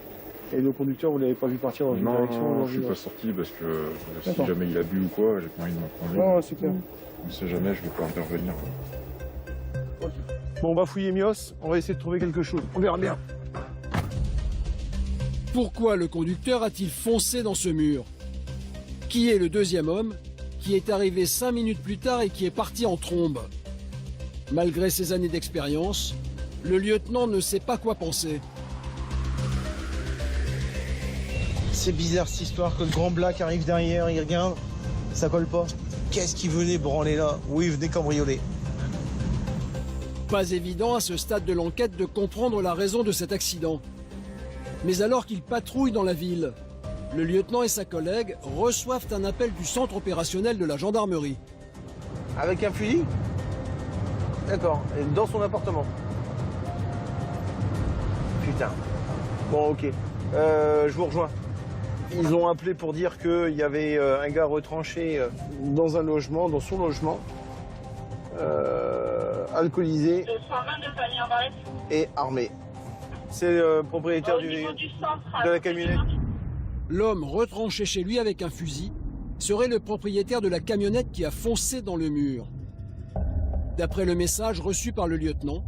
Et le conducteur, vous l'avez pas vu partir dans une direction Non, je suis pas sorti parce que si jamais il a bu ou quoi, j'ai pas envie de me prendre. Non, c'est clair. On ne sait jamais, je vais pas intervenir. Bon, on va fouiller Mios, on va essayer de trouver quelque chose. On verra bien. Pourquoi le conducteur a-t-il foncé dans ce mur? Qui est le deuxième homme qui est arrivé 5 minutes plus tard et qui est parti en trombe? Malgré ses années d'expérience, le lieutenant ne sait pas quoi penser. C'est bizarre cette histoire que le grand black arrive derrière, il regarde, ça colle pas. Qu'est-ce qu'il venait branler là? Oui, il venait cambrioler. Pas évident à ce stade de l'enquête de comprendre la raison de cet accident. Mais alors qu'il patrouille dans la ville, le lieutenant et sa collègue reçoivent un appel du centre opérationnel de la gendarmerie. Avec un fusil? D'accord, et dans son appartement. Putain. Bon, ok. Je vous rejoins. Ils ont appelé pour dire qu'il y avait un gars retranché dans un logement, dans son logement, alcoolisé et armé. C'est le propriétaire de la camionnette. L'homme retranché chez lui avec un fusil serait le propriétaire de la camionnette qui a foncé dans le mur. D'après le message reçu par le lieutenant,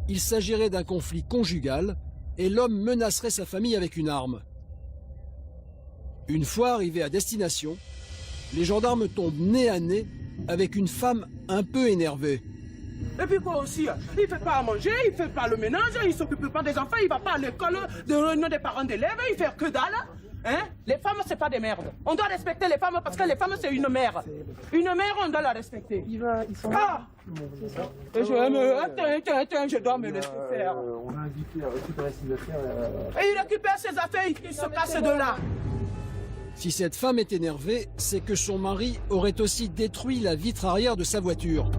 il s'agirait d'un conflit conjugal et l'homme menacerait sa famille avec une arme. Une fois arrivés à destination, les gendarmes tombent nez à nez avec une femme un peu énervée. Et puis quoi aussi, il fait pas à manger, il fait pas le ménage, il s'occupe pas des enfants, il va pas à l'école de réunion des parents d'élèves, il fait que dalle. Hein? Les femmes, c'est pas des merdes. On doit respecter les femmes parce que les femmes, c'est une mère. Une mère, on doit la respecter. Ils sont là. Et je dois me laisser faire. On l'a invité à récupérer ses affaires. Et il récupère ses affaires, il se casse de là. Si cette femme est énervée, c'est que son mari aurait aussi détruit la vitre arrière de sa voiture.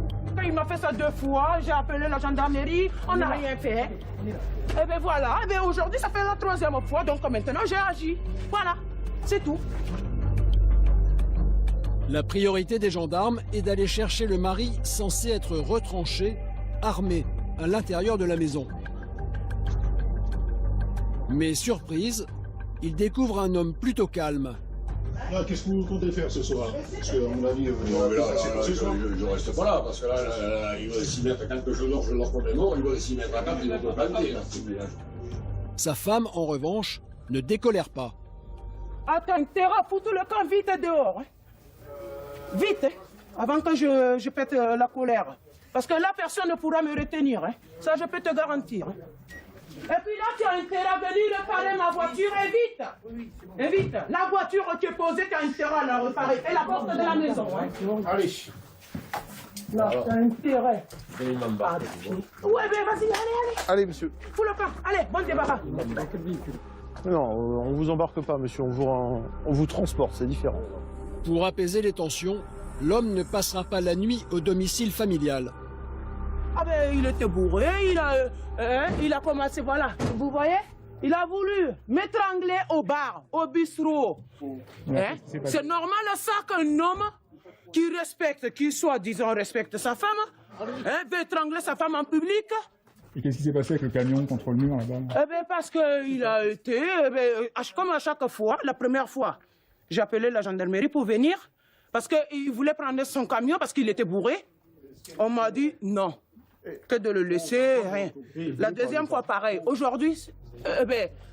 Il m'a fait ça 2 fois, j'ai appelé la gendarmerie, on n'a rien fait. Et bien voilà, et bien aujourd'hui ça fait la 3e fois, donc maintenant j'ai agi. Voilà, c'est tout. La priorité des gendarmes est d'aller chercher le mari censé être retranché, armé, à l'intérieur de la maison. Mais surprise, ils découvrent un homme plutôt calme. Là, qu'est-ce que vous comptez faire ce soir? Parce qu'à mon avis, je reste pas là, parce que là, il va s'y mettre quelque chose d'autre, je leur promets mort, il va s'y mettre à table, il va pas planter. Sa femme, en revanche, ne décolère pas. Attends, Terra, fous tout le camp vite dehors. Hein. Vite, hein, avant que je pète la colère. Parce que là, personne ne pourra me retenir. Hein. Ça, je peux te garantir. Hein. Et puis là, tu as intérêt à venir réparer ma voiture, et vite. Et vite. La voiture qui est posée, tu as intérêt à la réparer. Et la porte de la maison. Hein. Allez. Là, tu as intérêt. Ouais, ben vas-y, allez. Allez, monsieur. Fous le camp. Allez, bon débarras. Non, on vous embarque pas, monsieur. On vous transporte, c'est différent. Pour apaiser les tensions, l'homme ne passera pas la nuit au domicile familial. Ah ben, il était bourré, il a commencé, voilà, vous voyez? Il a voulu m'étrangler au bar, au bistrot. Hein? C'est normal ça qu'un homme qui respecte, qui soi-disant respecte sa femme, veut étrangler sa femme en public. Et qu'est-ce qui s'est passé avec le camion contre le mur là-bas? Eh ben parce qu'il a été, comme à chaque fois, la première fois, j'ai appelé la gendarmerie pour venir, parce qu'il voulait prendre son camion parce qu'il était bourré. On m'a dit non. Que de le laisser, rien. La deuxième fois, pareil. Aujourd'hui,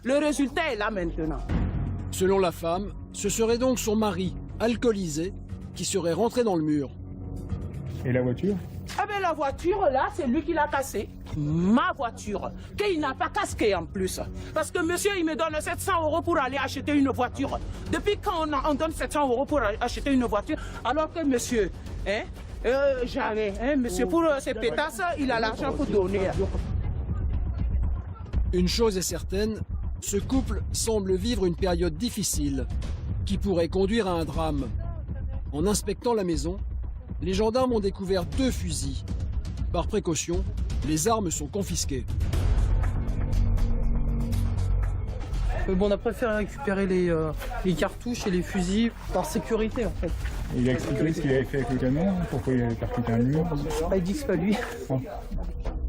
le résultat est là maintenant. Selon la femme, ce serait donc son mari, alcoolisé, qui serait rentré dans le mur. Et la voiture? Ah ben la voiture, là, c'est lui qui l'a cassée. Ma voiture, qu'il n'a pas casqué en plus. Parce que monsieur, il me donne 700 € pour aller acheter une voiture. Depuis quand on donne 700 € pour acheter une voiture, alors que monsieur, jamais, monsieur, pour ses pétasses, il a l'argent pour donner. Une chose est certaine, ce couple semble vivre une période difficile qui pourrait conduire à un drame. En inspectant la maison, les gendarmes ont découvert 2 fusils. Par précaution, les armes sont confisquées. Bon, on a préféré récupérer les cartouches et les fusils par sécurité en fait. Et il a expliqué ce qu'il avait fait avec le camion, pourquoi il avait percuté un mur? Il dit que c'est pas lui. Ah.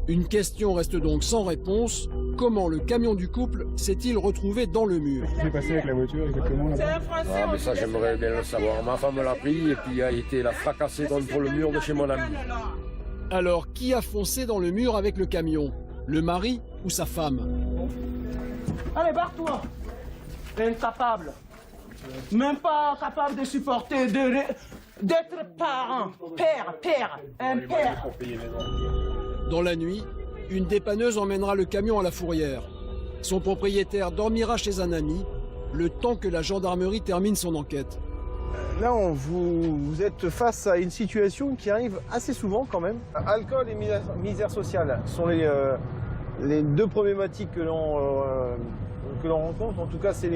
Une question reste donc sans réponse. Comment le camion du couple s'est-il retrouvé dans le mur? Qu'est-ce qui s'est passé avec la voiture exactement là-bas? Ah, mais ça, j'aimerais bien le savoir. Ma femme l'a pris et puis a été la fracassée contre le mur de chez mon ami. Alors, qui a foncé dans le mur avec le camion? Le mari ou sa femme? Allez, barre-toi. Incapable. Même pas capable de supporter, d'être parent. Père, un père. Dans la nuit, une dépanneuse emmènera le camion à la fourrière. Son propriétaire dormira chez un ami, le temps que la gendarmerie termine son enquête. Là, vous êtes face à une situation qui arrive assez souvent quand même. Alcool et misère sociale sont les deux problématiques que l'on rencontre. En tout cas, c'est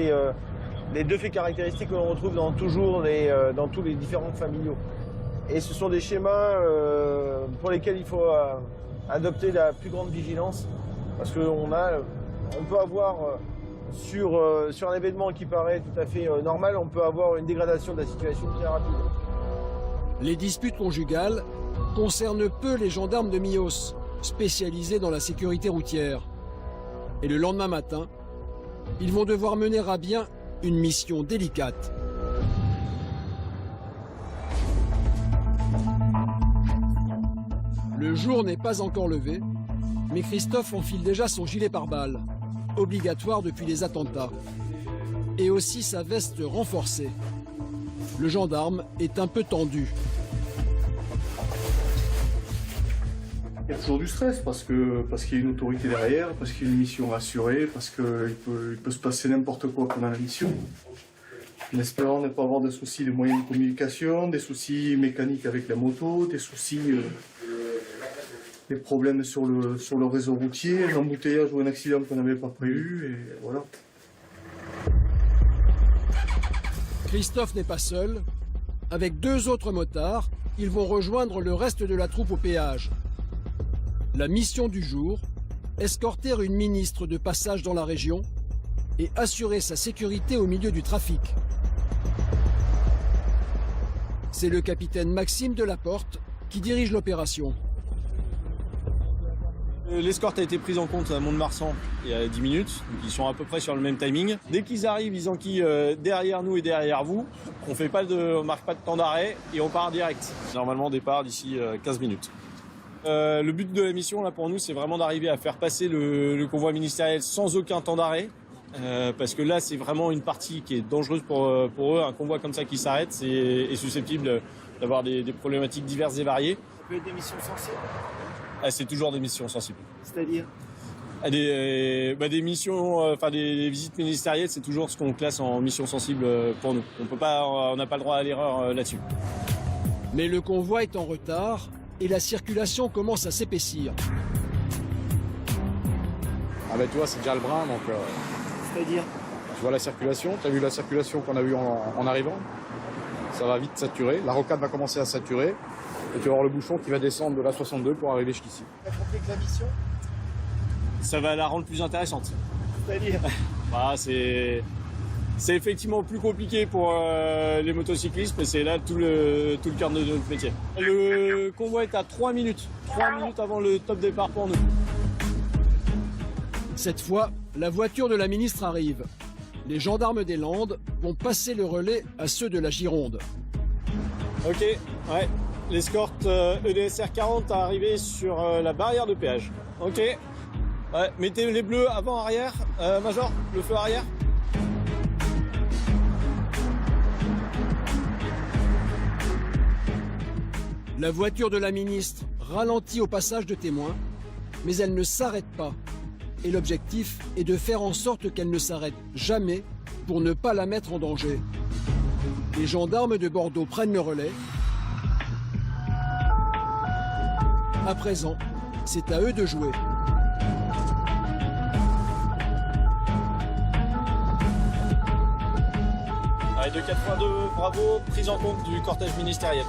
les deux faits caractéristiques que l'on retrouve dans tous les différents familiaux. Et ce sont des schémas pour lesquels il faut adopter la plus grande vigilance, parce qu'on peut avoir sur un événement qui paraît tout à fait normal, on peut avoir une dégradation de la situation très rapide. Les disputes conjugales concernent peu les gendarmes de Mios, spécialisés dans la sécurité routière. Et le lendemain matin, ils vont devoir mener à bien une mission délicate. Le jour n'est pas encore levé, mais Christophe enfile déjà son gilet pare-balles, obligatoire depuis les attentats, et aussi sa veste renforcée. Le gendarme est un peu tendu. Il y a toujours du stress parce qu'il y a une autorité derrière, parce qu'il y a une mission assurée, parce qu'il peut se passer n'importe quoi pendant la mission. En espérant ne pas avoir de soucis de moyens de communication, des soucis mécaniques avec la moto, des soucis, des problèmes sur le réseau routier, un embouteillage ou un accident qu'on n'avait pas prévu, et voilà. Christophe n'est pas seul. Avec 2 autres motards, ils vont rejoindre le reste de la troupe au péage. La mission du jour, escorter une ministre de passage dans la région et assurer sa sécurité au milieu du trafic. C'est le capitaine Maxime Delaporte qui dirige l'opération. L'escorte a été prise en compte à Mont-de-Marsan il y a 10 minutes, donc ils sont à peu près sur le même timing. Dès qu'ils arrivent, ils enquillent derrière nous et derrière vous. On marque pas de temps d'arrêt et on part direct. Normalement, départ d'ici 15 minutes. Le but de la mission là pour nous, c'est vraiment d'arriver à faire passer le convoi ministériel sans aucun temps d'arrêt. Parce que là, c'est vraiment une partie qui est dangereuse pour eux. Un convoi comme ça qui s'arrête est susceptible d'avoir des problématiques diverses et variées. Ça peut être des missions sensibles. C'est toujours des missions sensibles. C'est-à-dire des missions, des visites ministérielles, c'est toujours ce qu'on classe en mission sensible pour nous. On n'a pas le droit à l'erreur là-dessus. Mais le convoi est en retard et la circulation commence à s'épaissir. Ah tu vois, c'est déjà le brin, donc... C'est-à-dire? Tu vois la circulation, tu as vu la circulation qu'on a eue en arrivant? Ça va vite saturer, la rocade va commencer à saturer, et tu vas avoir le bouchon qui va descendre de la 62 pour arriver jusqu'ici. Tu as compris que la mission? Ça va la rendre plus intéressante. C'est-à-dire? C'est effectivement plus compliqué pour les motocyclistes, mais c'est là tout le cœur de notre métier. Le convoi est à 3 minutes. 3 minutes avant le top départ pour nous. Cette fois, la voiture de la ministre arrive. Les gendarmes des Landes vont passer le relais à ceux de la Gironde. Ok, ouais. L'escorte EDSR 40 a arrivé sur la barrière de péage. Ok. Ouais, mettez les bleus avant-arrière. Major, le feu arrière. La voiture de la ministre ralentit au passage de témoins, mais elle ne s'arrête pas. Et l'objectif est de faire en sorte qu'elle ne s'arrête jamais pour ne pas la mettre en danger. Les gendarmes de Bordeaux prennent le relais. À présent, c'est à eux de jouer. Allez, 282, bravo, prise en compte du cortège ministériel.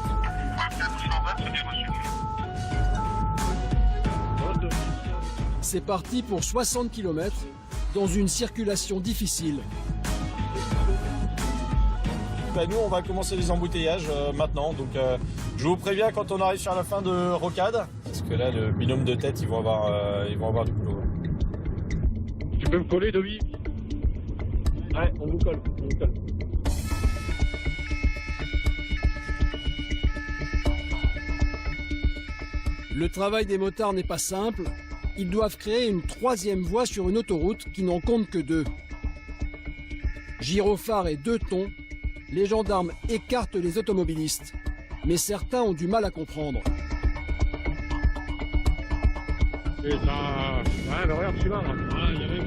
C'est parti pour 60 km dans une circulation difficile. Nous, on va commencer les embouteillages maintenant. Donc, je vous préviens quand on arrive sur la fin de rocade, parce que là, le binôme de tête, ils vont avoir du boulot. Tu peux me coller, Dobby? Ouais, on vous colle, Le travail des motards n'est pas simple. Ils doivent créer une troisième voie sur une autoroute qui n'en compte que 2. Gyrophares et 2 tons, les gendarmes écartent les automobilistes. Mais certains ont du mal à comprendre. Et ça... Ouais, bah regarde, tu vas là. Ah, il y avait...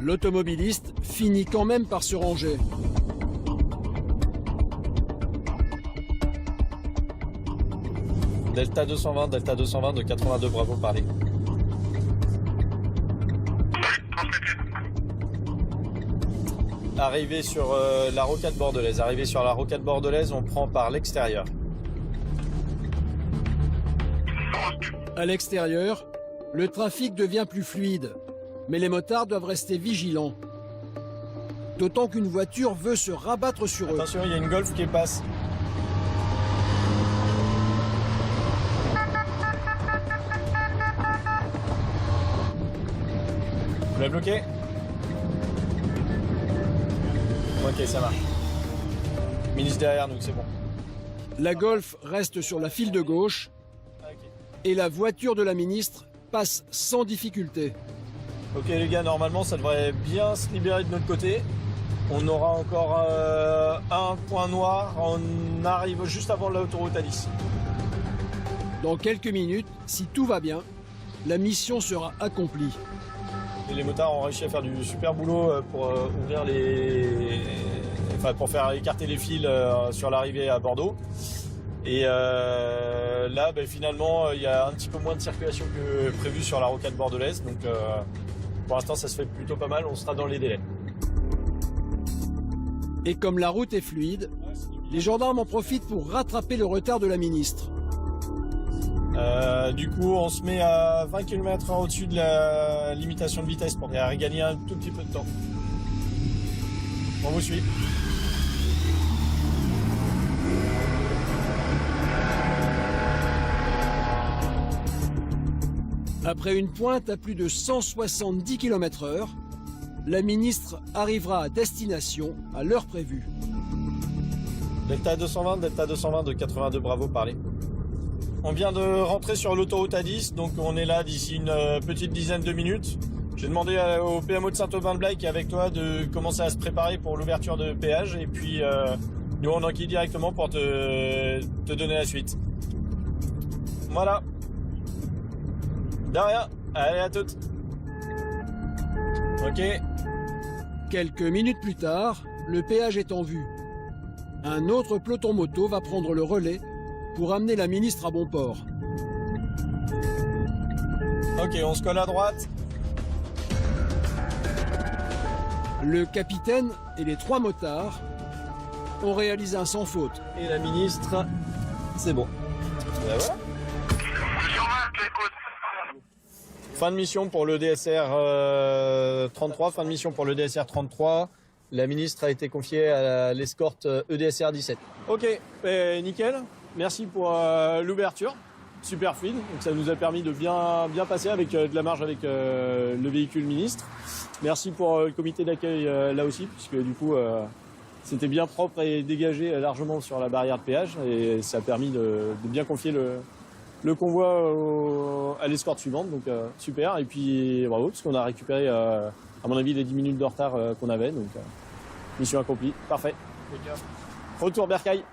L'automobiliste finit quand même par se ranger. Delta 220 de 82, bravo, parlez. Arrivé sur la rocade bordelaise. Arrivé sur la rocade bordelaise, on prend par l'extérieur. À l'extérieur, le trafic devient plus fluide, mais les motards doivent rester vigilants. D'autant qu'une voiture veut se rabattre sur eux. Attention, il y a une Golf qui passe. Vous l'avez bloqué? Ok, ça marche. Ministre derrière nous, c'est bon. La Golf reste sur la file de gauche et la voiture de la ministre passe sans difficulté. Ok les gars, normalement ça devrait bien se libérer de notre côté. On aura encore un point noir, on arrive juste avant l'autoroute A10. Dans quelques minutes, si tout va bien, la mission sera accomplie. Et les motards ont réussi à faire du super boulot pour ouvrir pour faire écarter les fils sur l'arrivée à Bordeaux. Et là, finalement, il y a un petit peu moins de circulation que prévu sur la rocade bordelaise. Donc pour l'instant, ça se fait plutôt pas mal, on sera dans les délais. Et comme la route est fluide, les gendarmes en profitent pour rattraper le retard de la ministre. Du coup, on se met à 20 km/h au-dessus de la limitation de vitesse pour gagner un tout petit peu de temps. On vous suit. Après une pointe à plus de 170 km/h, la ministre arrivera à destination à l'heure prévue. Delta 220 de 82, bravo, parlez. On vient de rentrer sur l'autoroute A10, donc on est là d'ici une petite dizaine de minutes. J'ai demandé au PMO de Saint-Aubin-de-Blaye qui est avec toi de commencer à se préparer pour l'ouverture de péage et puis nous on enquille directement pour te donner la suite. Voilà. De rien. Allez, à toutes. Ok. Quelques minutes plus tard, le péage est en vue. Un autre peloton moto va prendre le relais pour amener la ministre à bon port. Ok, on se colle à droite. Le capitaine et les 3 motards ont réalisé un sans faute. Et la ministre, c'est bon. Ben voilà. Fin de mission pour le DSR 33. Fin de mission pour le DSR 33. La ministre a été confiée à l'escorte EDSR 17. Ok, nickel. Merci pour l'ouverture. Super fluide. Donc ça nous a permis de bien passer avec de la marge avec le véhicule ministre. Merci pour le comité d'accueil là aussi, puisque du coup c'était bien propre et dégagé largement sur la barrière de péage. Et ça a permis de bien confier le convoi à l'escorte suivante, donc super. Et puis bravo, parce qu'on a récupéré, à mon avis, les 10 minutes de retard qu'on avait. Donc mission accomplie, parfait. Retour Bercail.